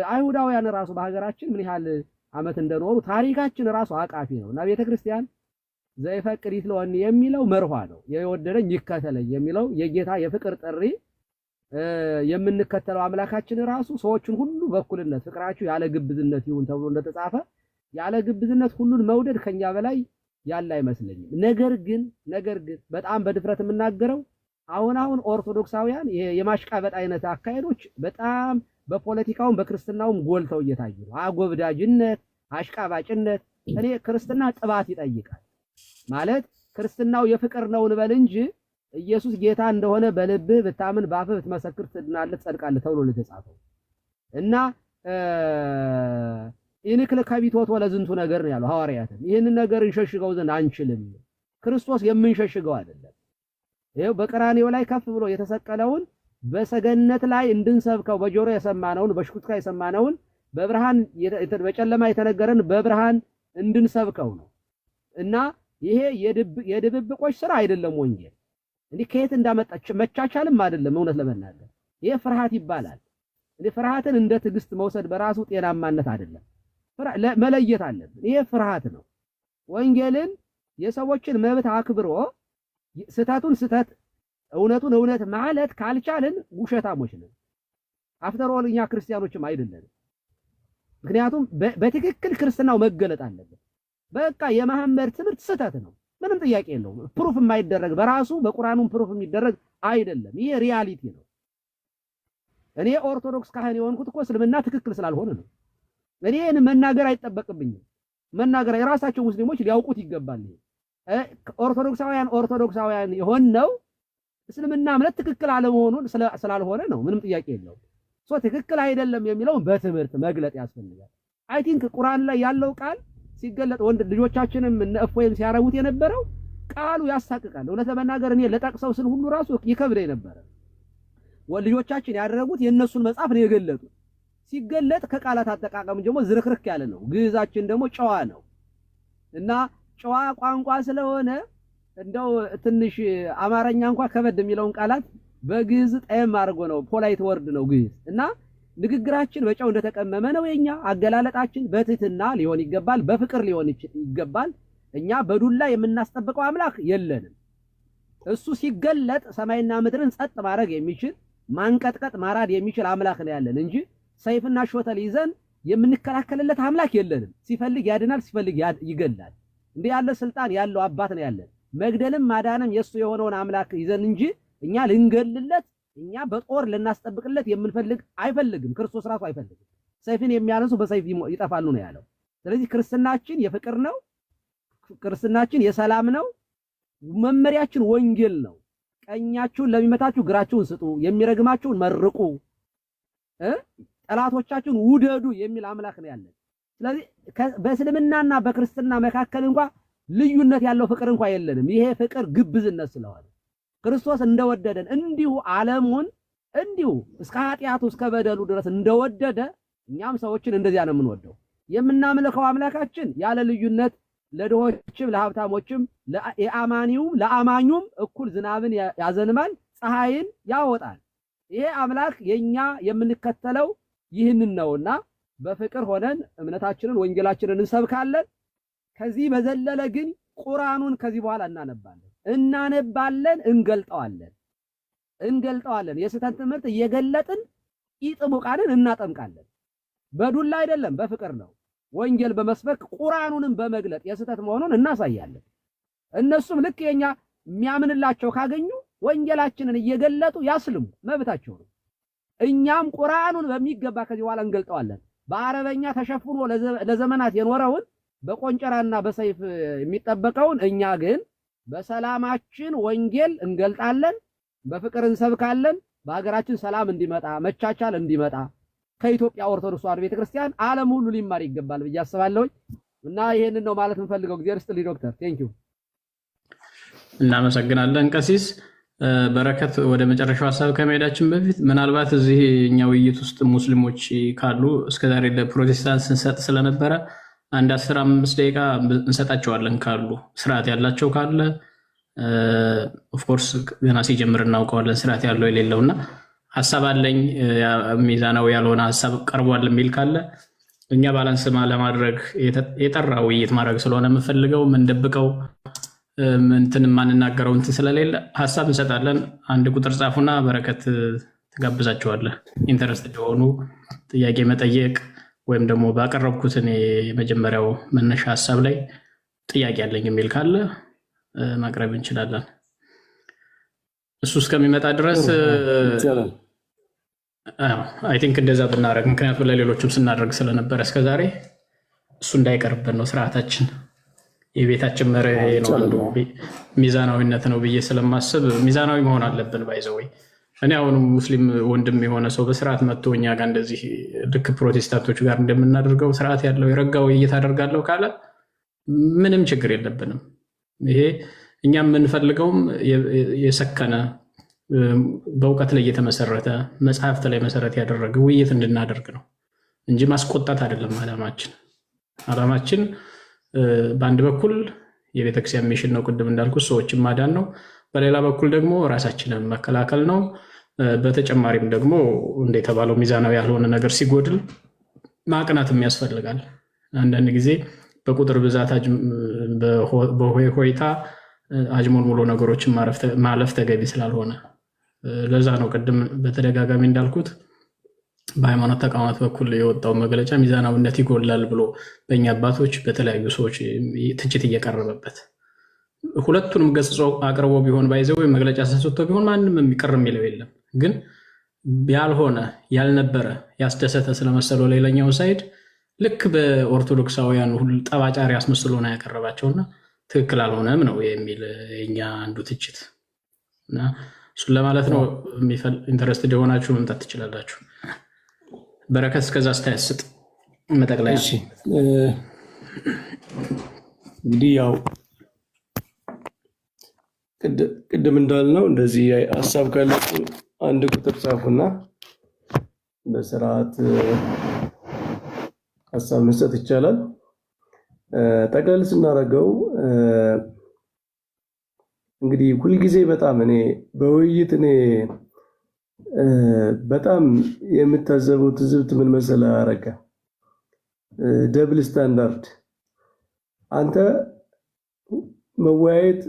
አይሁዳውያን ራሱ በሀገራችን ምን ያህል ዓመት እንደኖሩ ታሪካችን ራሱ አቃፊ ነው እና ቤተክርስቲያን ዘይፈቅድ ይትለወኒ የሚለው መርኋ ነው። የወደደኝ ይከተለኝ የሚለው የጌታ የፍቅር ጥሪ የምንከተለው አምላካችን ራሱ ሰዎችን ሁሉ በእኩልነት ፍቅራችሁ ያለ ግብዝነት ይሁን ተብሎ እንደተጻፈ ያለ ግብዝነት ሁሉን መውደድ ከኛ በላይ ያለ አይመስለኝም። ነገር ግን በጣም በድፍረት የምናገረው አሁን ኦርቶዶክሳውያን የማሽቃበጥ አይነት አካሄዶች በጣም በፖለቲካውም በክርስትናውም ጎልተው እየታዩ ነው። አጎብዳጅነት፣ አሽቃባጭነት። እኔ ክርስትና ጥባት ይጠይቃል ማለት ክርስትናው የፍቅር ነው እንበል እንጂ ኢየሱስ ጌታ እንደሆነ በልብህ ብታምን በአፍህ ብትመሰክር ትድናለህ ትጸድቃለህ ተብሎ ለተጻፈው እና ኢንክል ከቢቶት ወለዝንቱ ነገር ነው ያለው ሐዋርያትን። ይህንን ነገር እንሸሽገው ዘንድ አንችልም። ክርስቶስ የምንሸሽገው አይደለም። ይሄው በቀራንዮ ላይ ከፍ ብሎ የተሰቀለውን በሰገነት ላይ እንድንሰብከው በጆሮ የሰማነውን በሽኩትካ የሰማነውን በብርሃን በጨለማ የተነገረን በብርሃን እንድንሰብከው ነው እና ይሄ የድብብቆች ስራ አይደለም። ወንጌል እንዲህ ከየት እንዳመጣች መቻቻልም አይደለም። እውነት ለመናገር ይሄ ፍርሃት ይባላል። እንዴ ፍርሃትን እንደ ትዕግስት መውሰድ በራሱ ጤናማነት አይደለም። መለየት አለብን። ይሄ ፍርሃት ነው። ወንጌልን የሰዎችን መብት አክብሮ ስተቱን ስተት እውነቱን እውነት ማለት ካልቻልን ውሸታሞች ነን። አፍተር ኦል እኛ ክርስቲያኖችም አይደለም። ምክንያቱም በትክክል ክርስትናው መገለጥ አለበት። በቃ የመሐመድ ትምህርት ስተት ነው፣ ምንም ጥያቄ የለውም። ፕሩፍ የማይደረግ በራሱ በቁርአኑም ፕሩፍ የሚደረግ አይደለም። ይሄ ሪያሊቲ ነው። እኔ ኦርቶዶክስ ካህን የሆንኩት እኮ እስልምና ትክክል ስላልሆነ ነው። እኔን መናገር አይጠበቅብኝም። መናገር የራሳቸው ሙስሊሞች ሊያውቁት ይገባል። ኦርቶዶክሳውያን የሆነው እስልምና እምነት ትክክል አለመሆኑን ስላልሆነ ነው። ምንም ጥያቄ የለውም። ትክክል አይደለም የሚለውን በትምህርት መግለጥ ያስፈልጋል። አይ ቲንክ ቁርአን ላይ ያለው ቃል ሲገለጥ ወንድ ልጆቻችንም እነ እፎይም ሲያረጉት የነበረው ቃሉ ያሳቅቃል። እውነት ለመናገር እኔ ለጠቅሰው ስል ሁሉ ራሱ ይከብደኝ ነበር። ልጆቻችን ያደረጉት የእነሱን መጽሐፍ ነው የገለጡት። ሲገለጥ ከቃላት አጠቃቀም ደግሞ ዝርክርክ ያለ ነው። ግዕዛችን ደግሞ ጨዋ ነው እና ጨዋ ቋንቋ ስለሆነ እንደው ትንሽ አማርኛ እንኳን ከበድ የሚለውን ቃላት በግዕዝ ጠየም አድርጎ ነው። ፖላይት ወርድ ነው ግዕዝ እና ንግግራችን በጨው እንደተቀመመ ነው። የኛ አገላለጣችን በትህትና ሊሆን ይገባል፣ በፍቅር ሊሆን ይገባል። እኛ በዱላ የምናስጠብቀው አምላክ የለንም። እሱ ሲገለጥ ሰማይና ምድርን ጸጥ ማድረግ የሚችል ማንቀጥቀጥ ማራድ የሚችል አምላክ ነው ያለን እንጂ ሰይፍና ሾተል ይዘን የምንከላከልለት አምላክ የለንም። ሲፈልግ ያድናል፣ ሲፈልግ ይገላል። እንዲህ ያለ ስልጣን ያለው አባት ነው ያለን። መግደልም ማዳንም የሱ የሆነውን አምላክ ይዘን እንጂ እኛ ልንገልለት እኛ በጦር ልናስጠብቅለት የምንፈልግ አይፈልግም። ክርስቶስ ራሱ አይፈልግም። ሰይፍን የሚያነሱ በሰይፍ ይጠፋሉ ነው ያለው። ስለዚህ ክርስትናችን የፍቅር ነው። ክርስትናችን የሰላም ነው። መመሪያችን ወንጌል ነው። ቀኛችሁን ለሚመታችሁ ግራችሁን ስጡ፣ የሚረግማችሁን መርቁ፣ ጠላቶቻችሁን ውደዱ የሚል አምላክ ነው ያለን። ስለዚህ በእስልምናና በክርስትና መካከል እንኳን ልዩነት ያለው ፍቅር እንኳን የለንም። ይሄ ፍቅር ግብዝነት ስለሆነ ክርስቶስ እንደወደደን እንዲሁ ዓለሙን እንዲሁ እስከ ኃጢአቱ እስከ በደሉ ድረስ እንደወደደ እኛም ሰዎችን እንደዚያ ነው የምንወደው። የምናመልከው አምላካችን ያለ ልዩነት ለድሆችም ለሀብታሞችም ለአማኙም እኩል ዝናብን ያዘንማል፣ ፀሐይን ያወጣል። ይሄ አምላክ የኛ የምንከተለው ይህንን ነውና በፍቅር ሆነን እምነታችንን ወንጌላችንን እንሰብካለን። ከዚህ በዘለለ ግን ቁርአኑን ከዚህ በኋላ እናነባለን፣ እንገልጠዋለን። የስተት ትምህርት እየገለጥን ኢጥሙቃንን እናጠምቃለን። በዱላ አይደለም፣ በፍቅር ነው። ወንጌል በመስበክ ቁርአኑንም በመግለጥ የስተት መሆኑን እናሳያለን። እነሱም ልክ የኛ የሚያምንላቸው ካገኙ ወንጌላችንን እየገለጡ ያስልሙ፣ መብታቸው ነው። እኛም ቁርአኑን በሚገባ ከዚህ በኋላ እንገልጠዋለን። በአረበኛ ተሸፍኖ ለዘመናት የኖረውን በቆንጨራና በሰይፍ የሚጠበቀውን እኛ ግን በሰላማችን ወንጌል እንገልጣለን፣ በፍቅር እንሰብካለን። በሀገራችን ሰላም እንዲመጣ መቻቻል እንዲመጣ ከኢትዮጵያ ኦርቶዶክስ ተዋሕዶ ቤተክርስቲያን ዓለም ሁሉ ሊማር ይገባል ብዬ አስባለሁ እና ይሄንን ነው ማለት እንፈልገው። እግዚአብሔር ይስጥልኝ ዶክተር። ቴንኪው። እናመሰግናለን ቀሲስ በረከት። ወደ መጨረሻው ሐሳብ ከመሄዳችን በፊት ምናልባት እዚህ እኛ ውይይት ውስጥ ሙስሊሞች ካሉ እስከዛሬ ለፕሮቴስታንት ስንሰጥ ስለነበረ አንድ 15 ደቂቃ እንሰጣቸዋለን። ካሉ ስርዓት ያላቸው ካለ ኦፍኮርስ ገና ሲጀምር እናውቀዋለን ስርዓት ያለው የሌለውና ሐሳብ አለኝ ሚዛናዊ ያልሆነ ሐሳብ ቀርቧል የሚል ካለ እኛ ባላንስ ለማድረግ የጠራ ውይይት ማድረግ ስለሆነ የምፈልገው ምንደብቀው እንትን ማንናገረው እንትን ስለሌለ ሐሳብ እንሰጣለን። አንድ ቁጥር ጻፉና በረከት ትጋብዛቸዋለህ። ኢንተረስትድ የሆኑ ጥያቄ መጠየቅ ወይም ደግሞ ባቀረብኩት እኔ የመጀመሪያው መነሻ ሐሳብ ላይ ጥያቄ አለኝ የሚል ካለ ማቅረብ እንችላለን። እሱ እስከሚመጣ ድረስ አይ ቲንክ እንደዛ ብናደርግ፣ ምክንያቱም ለሌሎችም ስናደርግ ስለነበረ እስከዛሬ እሱ እንዳይቀርብን ነው ስርዓታችን። የቤታችን መርህ ነው አንዱ ሚዛናዊነት ነው ብዬ ስለማስብ ሚዛናዊ መሆን አለብን። ባይዘወይ እኔ አሁንም ሙስሊም ወንድም የሆነ ሰው በስርዓት መጥቶ እኛ ጋር እንደዚህ ልክ ፕሮቴስታንቶች ጋር እንደምናደርገው ስርዓት ያለው የረጋ ውይይት አደርጋለሁ ካለ ምንም ችግር የለብንም። ይሄ እኛ የምንፈልገውም የሰከነ በእውቀት ላይ የተመሰረተ መጽሐፍት ላይ መሰረት ያደረገ ውይይት እንድናደርግ ነው እንጂ ማስቆጣት አይደለም ዓላማችን። በአንድ በኩል የቤተክርስቲያን ሚሽን ነው፣ ቅድም እንዳልኩት ሰዎችን ማዳን ነው። በሌላ በኩል ደግሞ ራሳችንን መከላከል ነው። በተጨማሪም ደግሞ እንደተባለው ሚዛናዊ ያልሆነ ነገር ሲጎድል ማቅናትም ያስፈልጋል። አንዳንድ ጊዜ በቁጥር ብዛት በሆይታ አጅሞል ሙሉ ነገሮችን ማለፍ ተገቢ ስላልሆነ ለዛ ነው ቅድም በተደጋጋሚ እንዳልኩት በሃይማኖት ተቋማት በኩል የወጣው መግለጫ ሚዛናዊነት ይጎላል ብሎ በእኛ አባቶች በተለያዩ ሰዎች ትችት እየቀረበበት ሁለቱንም ገጽጾ አቅርቦ ቢሆን ባይዘው መግለጫ ሰጥቶ ቢሆን ማንም የሚቀር የሚለው የለም። ግን ያልሆነ ያልነበረ ያስደሰተ ስለመሰለው ሌላኛው ሳይድ ልክ በኦርቶዶክሳውያን ሁሉ ጠባጫሪ አስመስሎ ነው ያቀረባቸውና ትክክል አልሆነም ነው የሚል የኛ አንዱ ትችት እና እሱን ለማለት ነው። ኢንተረስትድ የሆናችሁ መምጣት ትችላላችሁ። በረከት እስከዛ አስተያየት መጠቅለያ። እሺ እንግዲህ ያው ቅድም እንዳልነው እንደዚህ ሀሳብ ካላችሁ አንድ ቁጥር ጻፉና በስርዓት ሀሳብ መስጠት ይቻላል። ጠቅለል ስናደርገው እንግዲህ ሁልጊዜ በጣም እኔ በውይይት በጣም የምታዘበው ትዝብት ምን መሰለህ አረጋ፣ ደብል ስታንዳርድ። አንተ መወያየት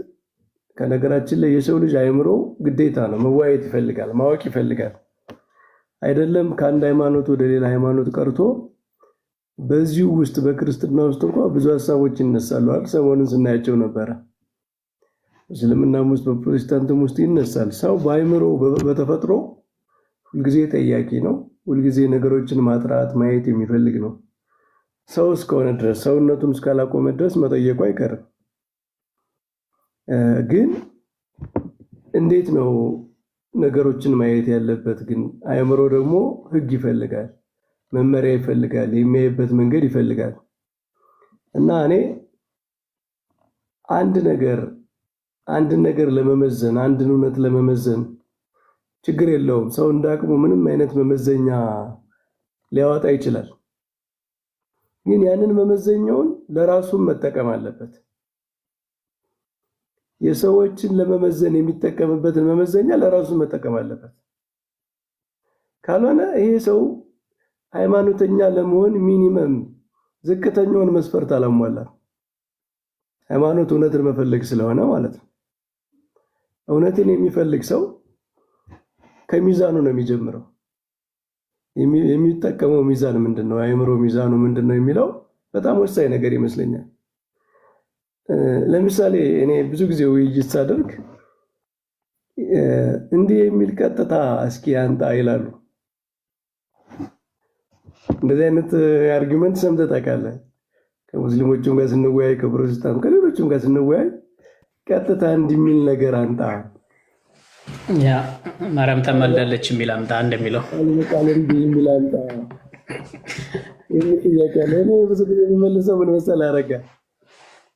ከነገራችን ላይ የሰው ልጅ አይምሮ ግዴታ ነው፣ መወያየት ይፈልጋል፣ ማወቅ ይፈልጋል። አይደለም ከአንድ ሃይማኖት ወደ ሌላ ሃይማኖት ቀርቶ በዚሁ ውስጥ በክርስትና ውስጥ እንኳን ብዙ ሀሳቦች ይነሳሉ አይደል? ሰሞኑን ስናያቸው ነበረ። እስልምናም ውስጥ በፕሮቴስታንትም ውስጥ ይነሳል። ሰው በአይምሮ በተፈጥሮ ሁልጊዜ ጠያቂ ነው። ሁልጊዜ ነገሮችን ማጥራት ማየት የሚፈልግ ነው። ሰው እስከሆነ ድረስ ሰውነቱን እስካላቆመ ድረስ መጠየቁ አይቀርም። ግን እንዴት ነው ነገሮችን ማየት ያለበት? ግን አእምሮ ደግሞ ህግ ይፈልጋል፣ መመሪያ ይፈልጋል፣ የሚያይበት መንገድ ይፈልጋል። እና እኔ አንድ ነገር ለመመዘን አንድን እውነት ለመመዘን ችግር የለውም። ሰው እንዳቅሙ ምንም አይነት መመዘኛ ሊያወጣ ይችላል። ግን ያንን መመዘኛውን ለራሱም መጠቀም አለበት። የሰዎችን ለመመዘን የሚጠቀምበትን መመዘኛ ለራሱ መጠቀም አለበት። ካልሆነ ይሄ ሰው ሃይማኖተኛ ለመሆን ሚኒመም ዝቅተኛውን መስፈርት አላሟላም። ሃይማኖት እውነትን መፈለግ ስለሆነ ማለት ነው። እውነትን የሚፈልግ ሰው ከሚዛኑ ነው የሚጀምረው። የሚጠቀመው ሚዛን ምንድነው? አእምሮ ሚዛኑ ምንድነው የሚለው በጣም ወሳኝ ነገር ይመስለኛል። ለምሳሌ እኔ ብዙ ጊዜ ውይይት ሳደርግ እንዲህ የሚል ቀጥታ እስኪ አንጣ ይላሉ። እንደዚህ አይነት አርጊመንት ሰምተህ ታውቃለህ? ከሙስሊሞችም ጋር ስንወያይ፣ ከፕሮቴስታንት ከሌሎችም ጋር ስንወያይ ቀጥታ እንዲህ የሚል ነገር አንጣ፣ ያ ማርያም ተመልዳለች የሚል አምጣ እንደሚለው ቃል እንዲህ የሚል አንጣ የሚል ጥያቄ አለ። እኔ ብዙ ጊዜ የምመልሰው ምን መሰለህ አረጋ፣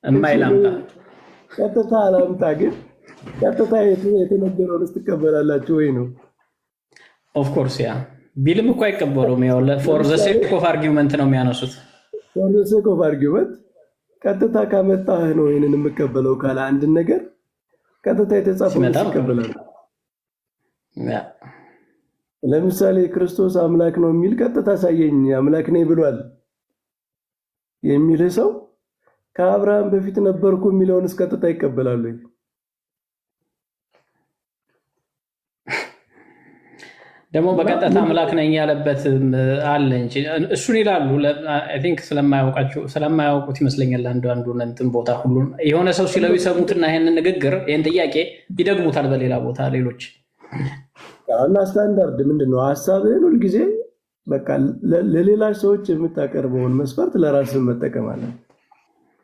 እማይል አምጣ፣ ቀጥታ አላምጣ። ግን ቀጥታ የተነገረውን ትቀበላላችሁ ወይ ነው? ኦፍ ኮርስ ያ ቢልም እኮ አይቀበሉም። ያው ፎር ዘ ሴክ ኦፍ አርጊውመንት ነው የሚያነሱት። ፎር ዘ ሴክ ኦፍ አርጊውመንት ቀጥታ ካመጣህ ነው ይሄንን የምቀበለው ካለ አንድ ነገር ቀጥታ የተጻፈው ይቀበላል። ለምሳሌ ክርስቶስ አምላክ ነው የሚል ቀጥታ ሳየኝ አምላክ ነኝ ብሏል የሚል ሰው ከአብርሃም በፊት ነበርኩ የሚለውንስ ቀጥታ ይቀበላሉ? ደግሞ በቀጥታ አምላክ ነኝ ያለበት አለ እንጂ እሱን ይላሉ። አይ ቲንክ ስለማያውቁት ይመስለኛል። አንዱ እንትን ቦታ ሁሉ የሆነ ሰው ሲለው ይሰሙትና ይሄንን ንግግር ይሄን ጥያቄ ይደግሙታል በሌላ ቦታ ሌሎች። እና ስታንዳርድ ምንድነው? ሐሳብህን ሁልጊዜ በቃ ለሌላ ሰዎች የምታቀርበውን መስፈርት ለራስህ መጠቀም አለ።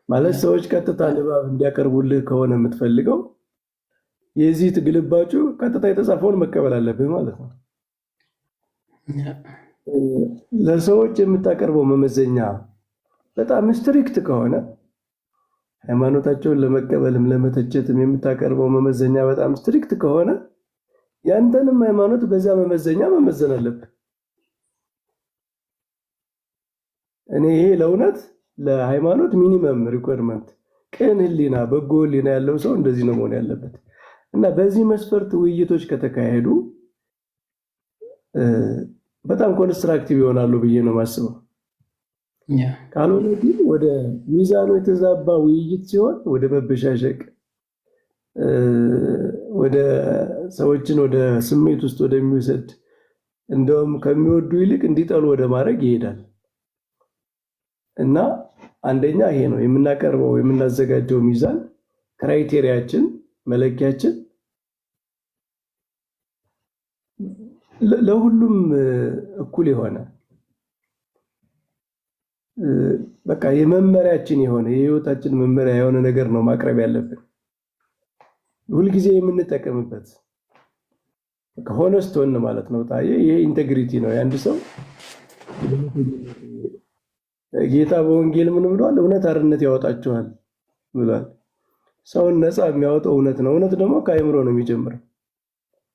ማለት ሰዎች ቀጥታ ንባብ እንዲያቀርቡልህ ከሆነ የምትፈልገው የዚህ ግልባጩ ቀጥታ የተጻፈውን መቀበል አለብህ ማለት ነው። ለሰዎች የምታቀርበው መመዘኛ በጣም ስትሪክት ከሆነ ሃይማኖታቸውን ለመቀበልም ለመተቸትም የምታቀርበው መመዘኛ በጣም ስትሪክት ከሆነ ያንተንም ሃይማኖት በዛ መመዘኛ መመዘን አለብህ። እኔ ይሄ ለእውነት ለሃይማኖት ሚኒመም ሪኳየርመንት ቅን ህሊና በጎ ህሊና ያለው ሰው እንደዚህ ነው መሆን ያለበት እና በዚህ መስፈርት ውይይቶች ከተካሄዱ በጣም ኮንስትራክቲቭ ይሆናሉ ብዬ ነው የማስበው። ካልሆነ ግን ወደ ሚዛኑ የተዛባ ውይይት ሲሆን ወደ መበሻሸቅ፣ ወደ ሰዎችን ወደ ስሜት ውስጥ ወደሚወስድ እንደውም ከሚወዱ ይልቅ እንዲጠሉ ወደ ማድረግ ይሄዳል እና አንደኛ ይሄ ነው የምናቀርበው የምናዘጋጀው ሚዛን ክራይቴሪያችን መለኪያችን ለሁሉም እኩል የሆነ በቃ የመመሪያችን የሆነ የህይወታችን መመሪያ የሆነ ነገር ነው ማቅረብ ያለብን ሁልጊዜ የምንጠቀምበት ሆነስት ሆነ ማለት ነው። ታዬ ይሄ ኢንቴግሪቲ ነው የአንድ ሰው ጌታ በወንጌል ምን ብሏል? እውነት አርነት ያወጣችኋል ብሏል። ሰውን ነፃ የሚያወጣው እውነት ነው። እውነት ደግሞ ከአእምሮ ነው የሚጀምረው፣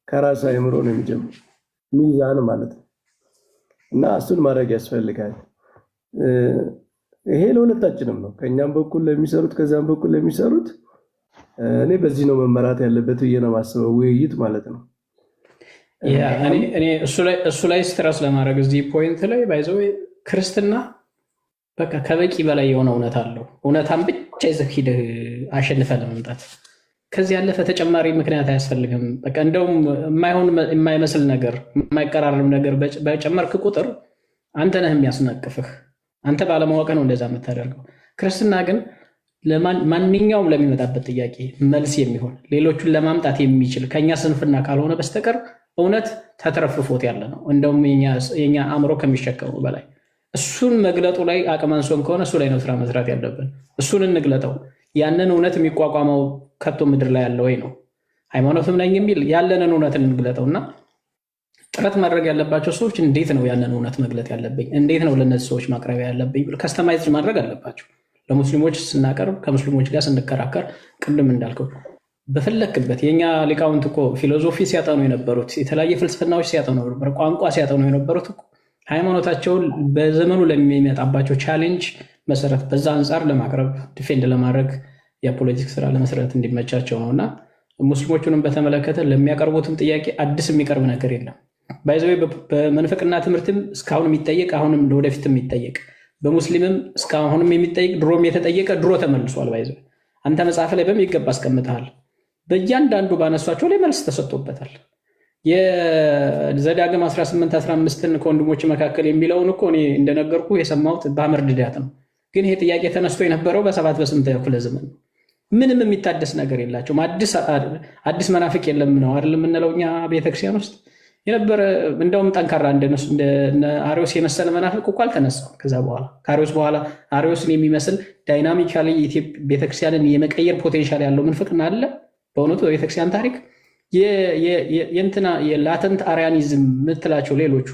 ከራስ አእምሮ ነው የሚጀምረው ሚዛን ማለት ነው እና እሱን ማድረግ ያስፈልጋል። ይሄ ለሁለታችንም ነው፣ ከኛም በኩል ለሚሰሩት ከዛም በኩል ለሚሰሩት። እኔ በዚህ ነው መመራት ያለበት ብዬ ነው የማስበው ውይይት ማለት ነው። እኔ እሱ ላይ ስትረስ ለማድረግ እዚህ ፖይንት ላይ ባይዘው ክርስትና በቃ ከበቂ በላይ የሆነ እውነት አለው። እውነታን ብቻ ይዘህ ሂደህ አሸንፈህ ለመምጣት ከዚህ ያለፈ ተጨማሪ ምክንያት አያስፈልግም። በቃ እንደውም የማይመስል ነገር የማይቀራረብ ነገር በጨመርክ ቁጥር አንተ ነህ የሚያስነቅፍህ። አንተ ባለማወቅ ነው እንደዛ የምታደርገው። ክርስትና ግን ማንኛውም ለሚመጣበት ጥያቄ መልስ የሚሆን ሌሎቹን ለማምጣት የሚችል ከኛ ስንፍና ካልሆነ በስተቀር እውነት ተትረፍርፎት ያለ ነው። እንደውም የኛ አእምሮ ከሚሸከሙ በላይ እሱን መግለጡ ላይ አቅም አንሶን ከሆነ እሱ ላይ ነው ስራ መስራት ያለብን። እሱን እንግለጠው። ያንን እውነት የሚቋቋመው ከቶ ምድር ላይ ያለ ወይ ነው። ሃይማኖትም ነኝ የሚል ያለንን እውነት እንግለጠውና ጥረት ማድረግ ያለባቸው ሰዎች እንዴት ነው ያንን እውነት መግለጥ ያለብኝ፣ እንዴት ነው ለነዚህ ሰዎች ማቅረቢያ ያለብኝ ብሎ ከስተማይዝ ማድረግ አለባቸው። ለሙስሊሞች ስናቀርብ፣ ከሙስሊሞች ጋር ስንከራከር፣ ቅድም እንዳልከው በፈለክበት የኛ ሊቃውንት እኮ ፊሎዞፊ ሲያጠኑ የነበሩት የተለያየ ፍልስፍናዎች ሲያጠኑ ነበር፣ ቋንቋ ሲያጠኑ የነበሩት ሃይማኖታቸውን በዘመኑ ለሚመጣባቸው ቻሌንጅ መሰረት በዛ አንጻር ለማቅረብ ዲፌንድ ለማድረግ የፖለቲክ ስራ ለመስራት እንዲመቻቸው ነው እና ሙስሊሞቹንም በተመለከተ ለሚያቀርቡትም ጥያቄ አዲስ የሚቀርብ ነገር የለም። ባይዘዌ በመንፈቅና ትምህርትም እስካሁን የሚጠየቅ አሁንም ለወደፊት የሚጠየቅ በሙስሊምም እስካሁንም የሚጠየቅ ድሮም የተጠየቀ ድሮ ተመልሷል። ባይዘዌ አንተ መጽሐፍ ላይ በሚገባ አስቀምጠሃል። በእያንዳንዱ ባነሷቸው ላይ መልስ ተሰጥቶበታል። የዘዳግም 18-15ን ከወንድሞች መካከል የሚለውን እኮ እኔ እንደነገርኩ የሰማሁት በአመር ድዳት ነው። ግን ይሄ ጥያቄ ተነስቶ የነበረው በ7 በ8 ክፍለ ዘመን ነው። ምንም የሚታደስ ነገር የላቸውም። አዲስ መናፍቅ የለም ነው አይደል የምንለው እኛ ቤተክርስቲያን ውስጥ የነበረ። እንደውም ጠንካራ እንደ አሪዎስ የመሰለ መናፍቅ እኮ አልተነሳም። ከዛ በኋላ ከአሪዎስ በኋላ አሪዎስን የሚመስል ዳይናሚካሊ ቤተክርስቲያንን የመቀየር ፖቴንሻል ያለው ምንፍቅና አለ በእውነቱ በቤተክርስቲያን ታሪክ። የእንትና የላተንት አሪያኒዝም የምትላቸው ሌሎቹ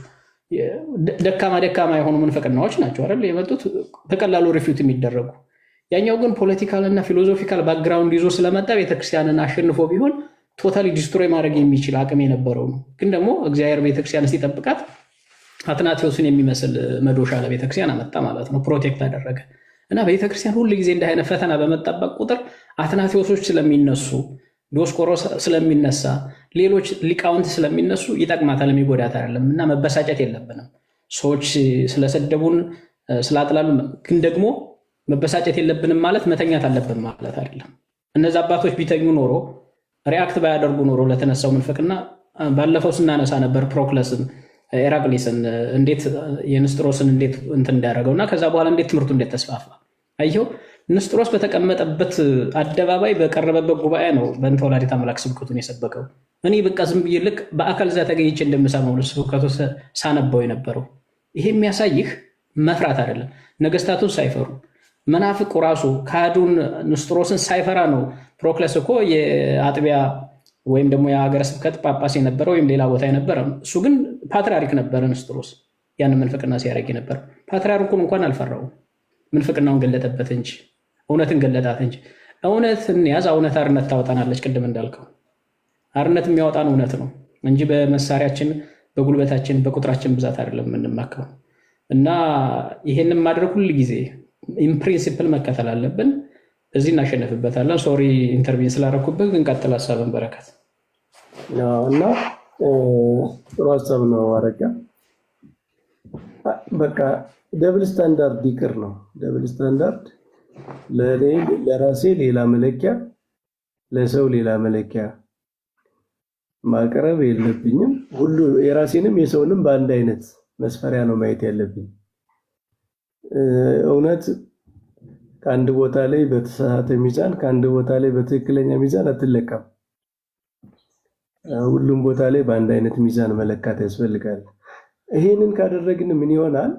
ደካማ የሆኑ ምንፍቅናዎች ናቸው አይደል የመጡት በቀላሉ ሪፊዩት የሚደረጉ። ያኛው ግን ፖለቲካል እና ፊሎዞፊካል ባክግራውንድ ይዞ ስለመጣ ቤተክርስቲያንን አሸንፎ ቢሆን ቶታሊ ዲስትሮይ ማድረግ የሚችል አቅም የነበረው ነው። ግን ደግሞ እግዚአብሔር ቤተክርስቲያን ሲጠብቃት አትናቴዎስን የሚመስል መዶሻ ለቤተክርስቲያን አመጣ ማለት ነው። ፕሮቴክት አደረገ እና ቤተክርስቲያን ሁሉ ጊዜ እንደ አይነት ፈተና በመጣበቅ ቁጥር አትናቴዎሶች ስለሚነሱ፣ ዲዮስቆሮስ ስለሚነሳ፣ ሌሎች ሊቃውንት ስለሚነሱ ይጠቅማታል፣ የሚጎዳት አይደለም። እና መበሳጨት የለብንም። ሰዎች ስለሰደቡን ስላጥላሉ ግን ደግሞ መበሳጨት የለብንም ማለት መተኛት አለብን ማለት አይደለም። እነዚህ አባቶች ቢተኙ ኖሮ ሪአክት ባያደርጉ ኖሮ ለተነሳው ምንፍቅና ባለፈው ስናነሳ ነበር። ፕሮክለስን፣ ኤራቅሊስን እንዴት የንስጥሮስን እንዴት እንትን እንዳያደረገው እና ከዛ በኋላ እንዴት ትምህርቱ እንዴት ተስፋፋ አየው። ንስጥሮስ በተቀመጠበት አደባባይ በቀረበበት ጉባኤ ነው በእንተ ወላዲተ አምላክ ስብከቱን የሰበከው። እኔ በቃ ዝም ብዬ ልክ በአካል እዛ ተገኝቼ እንደምሰማው ስብከቱ ሳነበው የነበረው። ይሄ የሚያሳይህ መፍራት አይደለም። ነገስታቱን ሳይፈሩ መናፍቁ ራሱ ካዱን ንስጥሮስን ሳይፈራ ነው። ፕሮክለስ እኮ የአጥቢያ ወይም ደግሞ የሀገረ ስብከት ጳጳስ የነበረ ወይም ሌላ ቦታ የነበረ፣ እሱ ግን ፓትርያርክ ነበረ። ንስጥሮስ ያንን ምንፍቅና ሲያደርግ ነበር። ፓትርያርኩን እንኳን አልፈራውም። ምንፍቅናውን ገለጠበት እንጂ እውነትን ገለጣት እንጂ። እውነትን ያዝ፣ እውነት አርነት ታወጣናለች። ቅድም እንዳልከው አርነት የሚያወጣን እውነት ነው እንጂ በመሳሪያችን በጉልበታችን በቁጥራችን ብዛት አይደለም የምንማከው። እና ይሄንን ማድረግ ሁል ጊዜ ኢንፕሪንሲፕል መከተል አለብን። እዚህ እናሸነፍበታለን። ሶሪ ኢንተርቪው ስላደረኩበት፣ ግን ቀጥል ሀሳብን በረከት። እና ጥሩ ሀሳብ ነው አረጋ። በቃ ደብል ስታንዳርድ ይቅር ነው። ደብል ስታንዳርድ ለራሴ ሌላ መለኪያ፣ ለሰው ሌላ መለኪያ ማቅረብ የለብኝም። ሁሉ የራሴንም የሰውንም በአንድ አይነት መስፈሪያ ነው ማየት ያለብኝ። እውነት ከአንድ ቦታ ላይ በተሳሳተ ሚዛን፣ ከአንድ ቦታ ላይ በትክክለኛ ሚዛን አትለካም። ሁሉም ቦታ ላይ በአንድ አይነት ሚዛን መለካት ያስፈልጋል። ይሄንን ካደረግን ምን ይሆናል?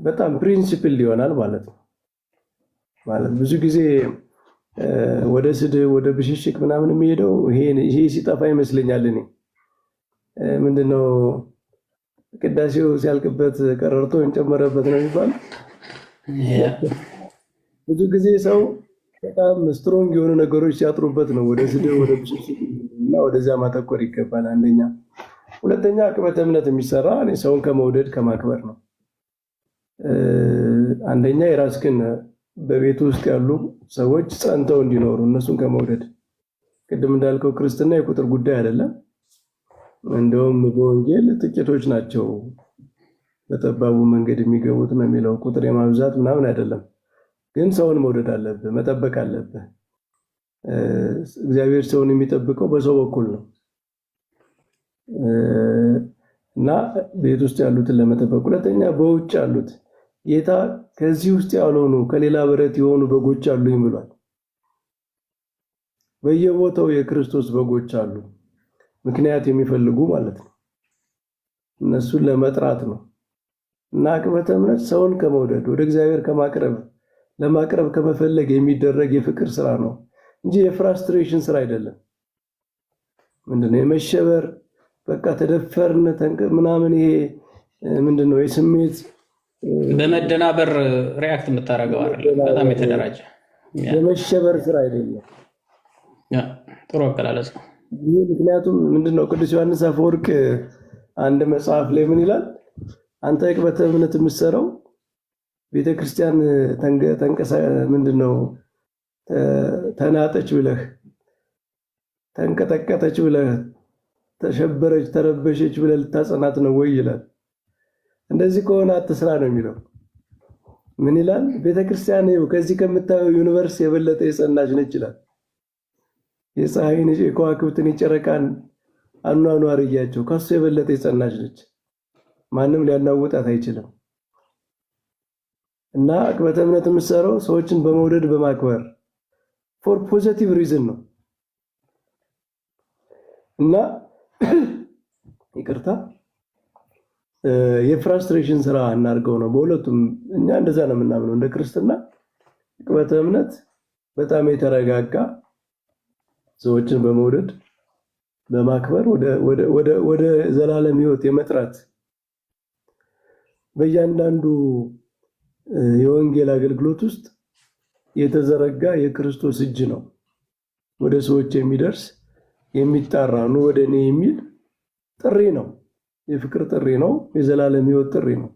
በጣም ፕሪንሲፕል ይሆናል ማለት ነው። ማለት ብዙ ጊዜ ወደ ስድብ ወደ ብሽሽቅ ምናምን የሚሄደው ይሄ ሲጠፋ ይመስለኛል። እኔ ምንድነው ቅዳሴው ሲያልቅበት ቀረርቶ እንጨመረበት ነው የሚባል። ብዙ ጊዜ ሰው በጣም ስትሮንግ የሆኑ ነገሮች ሲያጥሩበት ነው ወደ ስድብ ወደ ብሽሽቅ እና ወደዛ ማተኮር ይገባል። አንደኛ። ሁለተኛ አቅበተ እምነት የሚሰራ ሰውን ከመውደድ ከማክበር ነው። አንደኛ የራስህን በቤት ውስጥ ያሉ ሰዎች ጸንተው እንዲኖሩ እነሱን ከመውደድ። ቅድም እንዳልከው ክርስትና የቁጥር ጉዳይ አይደለም። እንደውም በወንጌል ጥቂቶች ናቸው በጠባቡ መንገድ የሚገቡት ነው የሚለው። ቁጥር የማብዛት ምናምን አይደለም። ግን ሰውን መውደድ አለብህ፣ መጠበቅ አለብህ። እግዚአብሔር ሰውን የሚጠብቀው በሰው በኩል ነው እና ቤት ውስጥ ያሉትን ለመጠበቅ። ሁለተኛ በውጭ ያሉት ጌታ ከዚህ ውስጥ ያልሆኑ ከሌላ በረት የሆኑ በጎች አሉኝ ብሏል። በየቦታው የክርስቶስ በጎች አሉ፣ ምክንያት የሚፈልጉ ማለት ነው። እነሱን ለመጥራት ነው። እና አቅበተ እምነት ሰውን ከመውደድ ወደ እግዚአብሔር ለማቅረብ ከመፈለግ የሚደረግ የፍቅር ስራ ነው እንጂ የፍራስትሬሽን ስራ አይደለም። ምንድነው የመሸበር በቃ ተደፈርን ምናምን፣ ይሄ ምንድነው የስሜት በመደናበር ሪአክት የምታደርገው አይደለም። በጣም የተደራጀ የመሸበር ስራ አይደለም። ጥሩ አቀላለጽ ነው ይሄ። ምክንያቱም ምንድነው ቅዱስ ዮሐንስ አፈወርቅ አንድ መጽሐፍ ላይ ምን ይላል? አንተ አቅበተ እምነት የምትሰራው ቤተክርስቲያን ምንድነው ተናጠች ብለህ፣ ተንቀጠቀጠች ብለህ፣ ተሸበረች ተረበሸች ብለህ ልታጸናት ነው ወይ ይላል። እንደዚህ ከሆነ አትስራ ነው የሚለው። ምን ይላል? ቤተክርስቲያን ከዚህ ከምታየው ዩኒቨርስ የበለጠ የጸናች ነች ይላል። የፀሐይን የከዋክብትን የጨረቃን አኗኗር እያቸው ከሱ የበለጠ የጸናች ነች። ማንም ሊያናውጣት አይችልም። እና አቅበተ እምነት የምትሰራው ሰዎችን በመውደድ በማክበር ፎር ፖዚቲቭ ሪዝን ነው። እና ይቅርታ የፍራስትሬሽን ስራ እናርገው ነው በሁለቱም። እኛ እንደዛ ነው የምናምነው እንደ ክርስትና። አቅበተ እምነት በጣም የተረጋጋ ሰዎችን በመውደድ በማክበር ወደ ዘላለም ሕይወት የመጥራት በእያንዳንዱ የወንጌል አገልግሎት ውስጥ የተዘረጋ የክርስቶስ እጅ ነው። ወደ ሰዎች የሚደርስ የሚጣራ ነው ወደ እኔ የሚል ጥሪ ነው። የፍቅር ጥሪ ነው። የዘላለም ሕይወት ጥሪ ነው።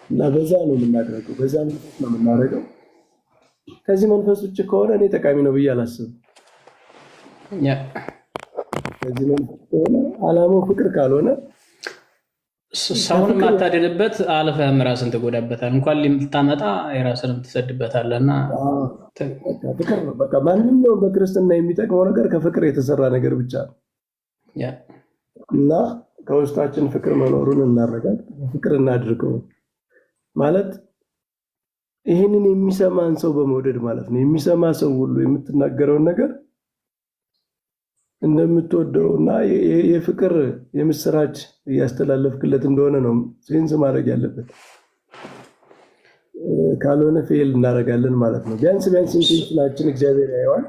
እና በዛ ነው የምናደርገው፣ በዛ መንፈስ ነው የምናደርገው። ከዚህ መንፈስ ውጭ ከሆነ እኔ ጠቃሚ ነው ብዬ አላስብም። ከዚህ መንፈስ ከሆነ ዓላማው ፍቅር ካልሆነ ሰውን የማታድንበት አልፈህም ራስን ትጎዳበታል። እንኳን ልታመጣ የራስንም ትሰድበታለና ፍቅር ነው በቃ። ማንኛውም በክርስትና የሚጠቅመው ነገር ከፍቅር የተሰራ ነገር ብቻ ነው እና ከውስጣችን ፍቅር መኖሩን እናረጋግጥ፣ ፍቅር እናድርገው ማለት ይህንን የሚሰማን ሰው በመውደድ ማለት ነው። የሚሰማ ሰው ሁሉ የምትናገረውን ነገር እንደምትወደው እና የፍቅር የምስራች እያስተላለፍክለት እንደሆነ ነው ሴንስ ማድረግ ያለበት። ካልሆነ ፌል እናደርጋለን ማለት ነው። ቢያንስ ኢንቴንሽናችን እግዚአብሔር ያየዋል።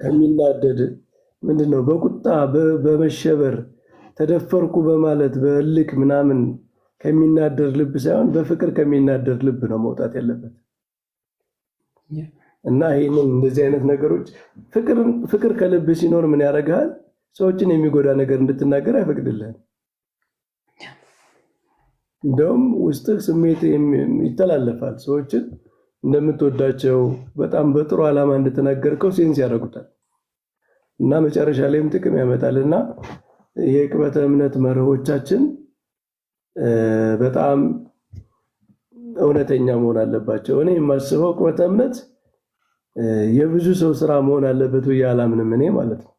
ከሚናደድ ምንድነው በቁጣ በመሸበር ተደፈርኩ በማለት በልክ ምናምን ከሚናደር ልብ ሳይሆን በፍቅር ከሚናደር ልብ ነው መውጣት ያለበት። እና ይሄንን እንደዚህ አይነት ነገሮች ፍቅር ከልብ ሲኖር ምን ያደርጋል? ሰዎችን የሚጎዳ ነገር እንድትናገር አይፈቅድልህም። እንደውም ውስጥህ ስሜት ይተላለፋል። ሰዎችን እንደምትወዳቸው በጣም በጥሩ ዓላማ እንደተናገርከው ሴንስ ያደርጉታል እና መጨረሻ ላይም ጥቅም ያመጣልና የዕቅበተ እምነት መርሆቻችን በጣም እውነተኛ መሆን አለባቸው። እኔ የማስበው ዕቅበተ እምነት የብዙ ሰው ስራ መሆን አለበት ብዬ አላምንም እኔ ማለት ነው።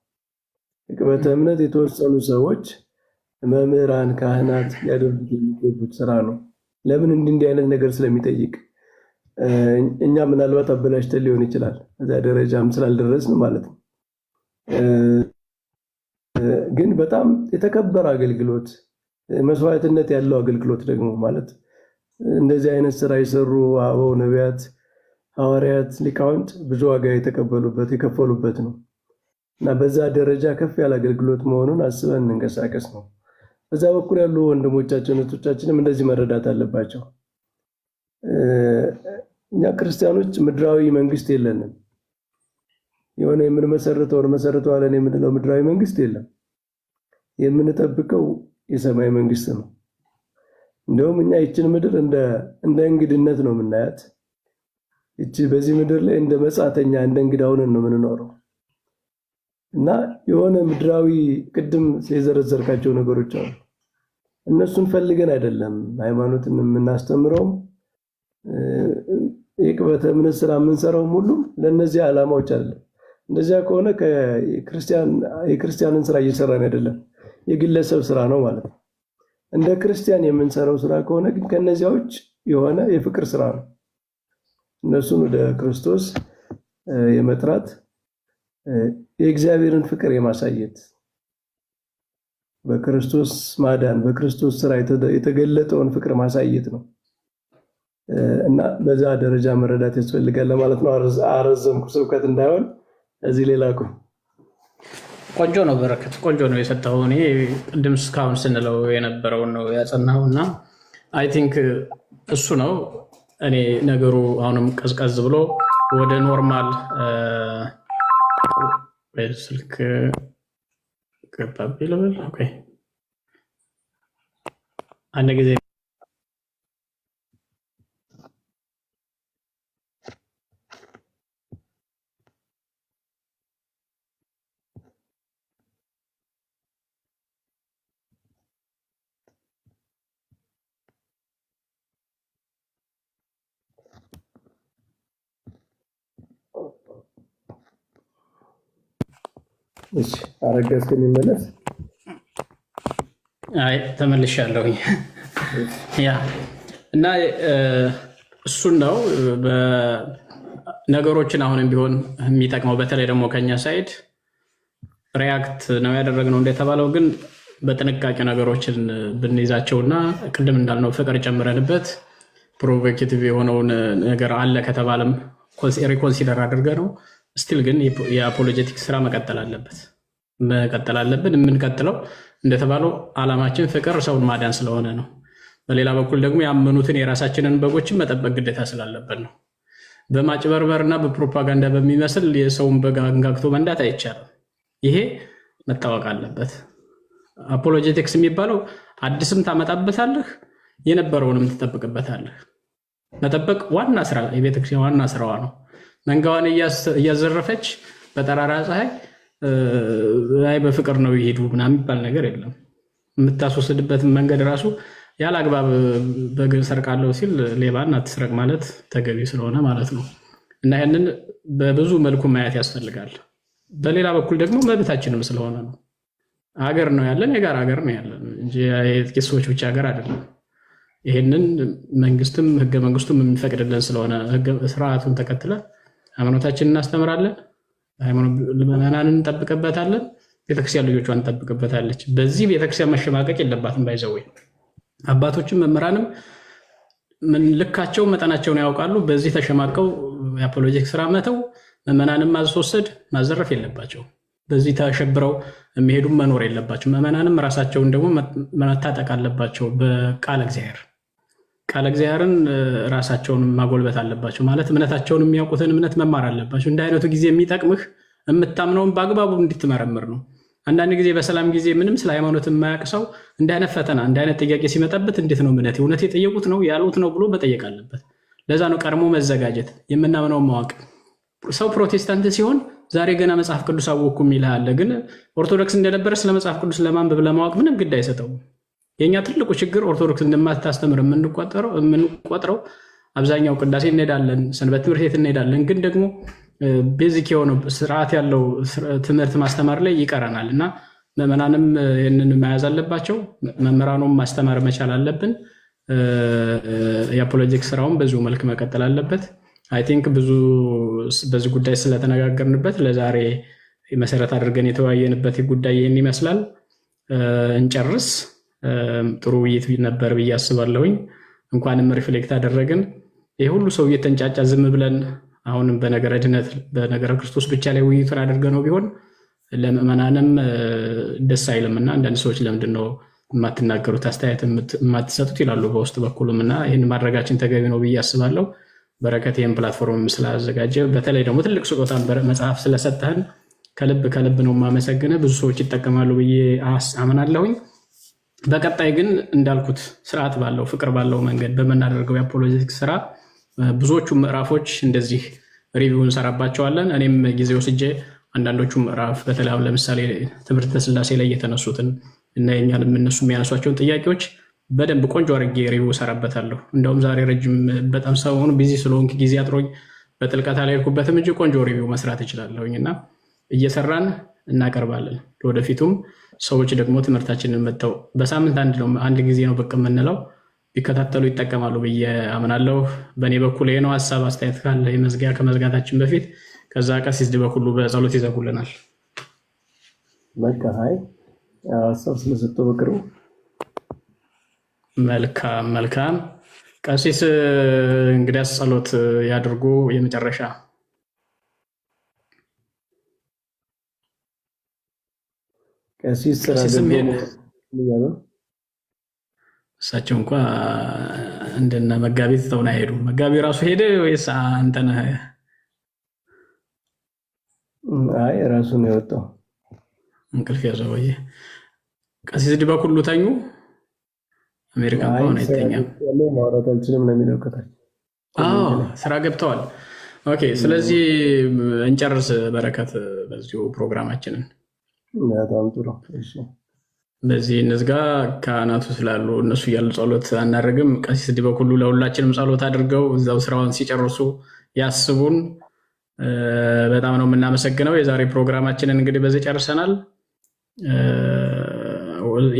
ዕቅበተ እምነት የተወሰኑ ሰዎች መምህራን፣ ካህናት ያደርጉት የሚገቡት ስራ ነው። ለምን እንዲህ አይነት ነገር ስለሚጠይቅ እኛ ምናልባት አበላሽተን ሊሆን ይችላል እዛ ደረጃም ስላልደረስን ማለት ነው። ግን በጣም የተከበረ አገልግሎት፣ መስዋዕትነት ያለው አገልግሎት ደግሞ ማለት እንደዚህ አይነት ስራ የሰሩ አበው ነቢያት፣ ሐዋርያት፣ ሊቃውንት ብዙ ዋጋ የተቀበሉበት የከፈሉበት ነው እና በዛ ደረጃ ከፍ ያለ አገልግሎት መሆኑን አስበን እንንቀሳቀስ ነው። በዛ በኩል ያሉ ወንድሞቻችን እህቶቻችንም እንደዚህ መረዳት አለባቸው። እኛ ክርስቲያኖች ምድራዊ መንግስት የለንም። የሆነ የምንመሰርተውን መሰረተዋለን የምንለው ምድራዊ መንግስት የለም። የምንጠብቀው የሰማይ መንግስት ነው። እንደውም እኛ ይችን ምድር እንደ እንግድነት ነው የምናያት። እቺ በዚህ ምድር ላይ እንደ መጻተኛ እንደ እንግዳ ሆነን ነው የምንኖረው እና የሆነ ምድራዊ ቅድም የዘረዘርካቸው ነገሮች አሉ። እነሱን ፈልገን አይደለም ሃይማኖትን የምናስተምረው የዕቅበተ እምነት ስራ የምንሰራው ሁሉ ለነዚህ ዓላማዎች አይደለም። እንደዚያ ከሆነ የክርስቲያንን ስራ እየሰራን አይደለም፣ የግለሰብ ስራ ነው ማለት ነው። እንደ ክርስቲያን የምንሰራው ስራ ከሆነ ግን ከነዚያዎች የሆነ የፍቅር ስራ ነው። እነሱን ወደ ክርስቶስ የመጥራት የእግዚአብሔርን ፍቅር የማሳየት በክርስቶስ ማዳን በክርስቶስ ስራ የተገለጠውን ፍቅር ማሳየት ነው እና በዛ ደረጃ መረዳት ያስፈልጋል ለማለት ነው። አረዘምኩ፣ ስብከት እንዳይሆን እዚህ ሌላ እኮ ቆንጆ ነው። በረከት ቆንጆ ነው የሰጠው። እኔ ቅድም እስካሁን ስንለው የነበረውን ነው ያጸናው እና አይ ቲንክ እሱ ነው። እኔ ነገሩ አሁንም ቀዝቀዝ ብሎ ወደ ኖርማል ስልክ ገባብኝ ልበል። ኦኬ አንድ ጊዜ እሺ አረጋ እስከሚመለስ አይ ተመልሻለሁኝ። ያ እና እሱን ነው ነገሮችን አሁንም ቢሆን የሚጠቅመው። በተለይ ደግሞ ከኛ ሳይድ ሪያክት ነው ያደረግነው እንደተባለው፣ ግን በጥንቃቄ ነገሮችን ብንይዛቸውና ቅድም እንዳልነው ፍቅር ጨምረንበት ፕሮቮኬቲቭ የሆነውን ነገር አለ ከተባለም ሪኮንሲደር አድርገ ነው ስቲል ግን የአፖሎጀቲክ ስራ መቀጠል አለብን። የምንቀጥለው እንደተባለው ዓላማችን ፍቅር ሰውን ማዳን ስለሆነ ነው። በሌላ በኩል ደግሞ ያመኑትን የራሳችንን በጎችን መጠበቅ ግዴታ ስላለብን ነው። በማጭበርበርና በፕሮፓጋንዳ በሚመስል የሰውን በግ አንጋግቶ መንዳት አይቻልም። ይሄ መታወቅ አለበት። አፖሎጀቲክስ የሚባለው አዲስም ታመጣበታለህ፣ የነበረውንም ትጠብቅበታለህ። መጠበቅ ዋና ስራ የቤተክርስቲያን ዋና ስራዋ ነው። መንጋዋን እያዘረፈች በጠራራ ፀሐይ ላይ በፍቅር ነው ይሄዱ ምናምን የሚባል ነገር የለም። የምታስወስድበትን መንገድ ራሱ ያለ አግባብ በግ ሰርቃለሁ ሲል ሌባን አትስረቅ ማለት ተገቢ ስለሆነ ማለት ነው። እና ይህንን በብዙ መልኩ ማየት ያስፈልጋል። በሌላ በኩል ደግሞ መብታችንም ስለሆነ ነው። ሀገር ነው ያለን፣ የጋራ ሀገር ነው ያለን እንጂ የጥቂት ሰዎች ብቻ ሀገር አይደለም። ይህንን መንግስትም ህገ መንግስቱም የሚፈቅድልን ስለሆነ ስርዓቱን ተከትለን ሃይማኖታችንን እናስተምራለን፣ ምዕመናንን እንጠብቅበታለን፣ ቤተክርስቲያን ልጆቿን እንጠብቅበታለች። በዚህ ቤተክርስቲያን መሸማቀቅ የለባትም። ባይዘው አባቶችም መምህራንም ምን ልካቸው መጠናቸውን ያውቃሉ። በዚህ ተሸማቀው የአፖሎጂክ ስራ መተው ምዕመናንን ማስወሰድ ማዘረፍ የለባቸው። በዚህ ተሸብረው የሚሄዱ መኖር የለባቸው። ምዕመናንም ራሳቸውን ደግሞ መታጠቅ አለባቸው። በቃለ እግዚአብሔር ቃለ እግዚአብሔርን ራሳቸውን ማጎልበት አለባቸው። ማለት እምነታቸውን የሚያውቁትን እምነት መማር አለባቸው። እንደ አይነቱ ጊዜ የሚጠቅምህ የምታምነውን በአግባቡ እንድትመረምር ነው። አንዳንድ ጊዜ በሰላም ጊዜ ምንም ስለ ሃይማኖት የማያውቅ ሰው እንደ አይነት ፈተና እንደ አይነት ጥያቄ ሲመጣበት እንዴት ነው እውነት የጠየቁት ነው ያሉት ነው ብሎ መጠየቅ አለበት። ለዛ ነው ቀድሞ መዘጋጀት፣ የምናምነውን ማወቅ። ሰው ፕሮቴስታንት ሲሆን ዛሬ ገና መጽሐፍ ቅዱስ አወቅኩ የሚልህ አለ። ግን ኦርቶዶክስ እንደነበረ ስለ መጽሐፍ ቅዱስ ለማንበብ ለማወቅ ምንም ግድ አይሰጠውም። የኛ ትልቁ ችግር ኦርቶዶክስ እንደማታስተምር የምንቆጥረው አብዛኛው ቅዳሴ እንሄዳለን፣ ሰንበት ትምህርት ቤት እንሄዳለን። ግን ደግሞ ቤዚክ የሆነው ስርዓት ያለው ትምህርት ማስተማር ላይ ይቀረናል እና ምዕመናንም ይህንን መያዝ አለባቸው። መምህራኑም ማስተማር መቻል አለብን። የአፖሎጂክ ስራውን በዚሁ መልክ መቀጠል አለበት። አይ ቲንክ ብዙ በዚህ ጉዳይ ስለተነጋገርንበት ለዛሬ መሰረት አድርገን የተወያየንበት ጉዳይ ይህን ይመስላል። እንጨርስ። ጥሩ ውይይት ነበር ብዬ አስባለሁኝ። እንኳንም ሪፍሌክት አደረግን። ይህ ሁሉ ሰው እየተንጫጫ ዝም ብለን አሁንም በነገረ ድነት በነገረ ክርስቶስ ብቻ ላይ ውይይቱን አድርገነው ቢሆን ለምዕመናንም ደስ አይልም እና አንዳንድ ሰዎች ለምንድን ነው የማትናገሩት አስተያየት የማትሰጡት ይላሉ በውስጥ በኩልም እና ይህን ማድረጋችን ተገቢ ነው ብዬ አስባለሁ። በረከት ይህን ፕላትፎርም ስላዘጋጀ በተለይ ደግሞ ትልቅ ስጦታ መጽሐፍ ስለሰጠህን ከልብ ነው የማመሰግንህ። ብዙ ሰዎች ይጠቀማሉ ብዬ አምናለሁኝ። በቀጣይ ግን እንዳልኩት ስርዓት ባለው ፍቅር ባለው መንገድ በምናደርገው የአፖሎጂክ ስራ ብዙዎቹ ምዕራፎች እንደዚህ ሪቪው እንሰራባቸዋለን። እኔም ጊዜ ወስጄ አንዳንዶቹ ምዕራፍ በተለይ ለምሳሌ ትምህርተ ሥላሴ ላይ የተነሱትን እና የኛል የምነሱ የሚያነሷቸውን ጥያቄዎች በደንብ ቆንጆ አድርጌ ሪቪው እሰራበታለሁ። እንደውም ዛሬ ረጅም በጣም ሰሞኑ ቢዚ ስለሆንክ ጊዜ አጥሮኝ በጥልቀት አልሄድኩበትም እንጂ ቆንጆ ሪቪው መስራት እችላለሁኝ እና እየሰራን እናቀርባለን። ለወደፊቱም ሰዎች ደግሞ ትምህርታችንን መጥተው በሳምንት አንድ ጊዜ ነው ብቅ የምንለው ቢከታተሉ ይጠቀማሉ ብዬ አምናለሁ። በእኔ በኩል ይሄ ነው። ሀሳብ አስተያየት ካለ የመዝጊያ ከመዝጋታችን በፊት ከዛ ቀሲስ በኩሉ በጸሎት ይዘጉልናል። በቃ አይ ሀሳብ ስለሰጠው በቅርቡ መልካም ቀሲስ እንግዲህ ጸሎት ያድርጉ። የመጨረሻ ቀሲስ እሳቸው እንኳ እንደነ መጋቢ ተውና ሄዱ። መጋቢ ራሱ ሄደ ወይስ አንተ ነህ? አይ ራሱ ነው የወጣው። እንቅልፍ ያዘው ወይ? ቀሲስ በኩሉ ተኙ። አሜሪካ እንኳን አይተኛም። ማውራት አልችልም ነው የሚለው ከታች። ስራ ገብተዋል። ኦኬ፣ ስለዚህ እንጨርስ። በረከት በዚሁ ፕሮግራማችንን በጣም ጥሩ። እሺ፣ በዚህ እንዝጋ። ካህናቱ ስላሉ እነሱ እያሉ ጸሎት አናደርግም። ቀሲስ በኩሉ ለሁላችንም ጸሎት አድርገው እዛው ስራውን ሲጨርሱ ያስቡን። በጣም ነው የምናመሰግነው። የዛሬ ፕሮግራማችንን እንግዲህ በዚህ ጨርሰናል።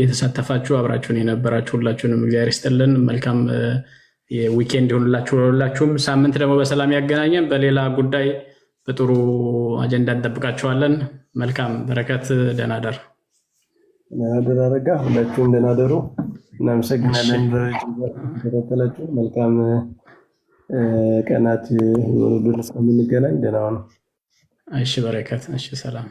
የተሳተፋችሁ አብራችሁን የነበራችሁ ሁላችሁንም እግዚአብሔር ይስጥልን። መልካም ዊኬንድ ይሁንላችሁ ሁላችሁም። ሳምንት ደግሞ በሰላም ያገናኘን። በሌላ ጉዳይ በጥሩ አጀንዳ እንጠብቃችኋለን። መልካም በረከት። ደህና ደር። አረጋ። ሁላችሁም ደህና ደሩ። እናመሰግናለን ስለተከታተላችሁ። መልካም ቀናት ይሁንልን። እስከምንገናኝ ደህና ነው። እሺ፣ በረከት። እሺ፣ ሰላም።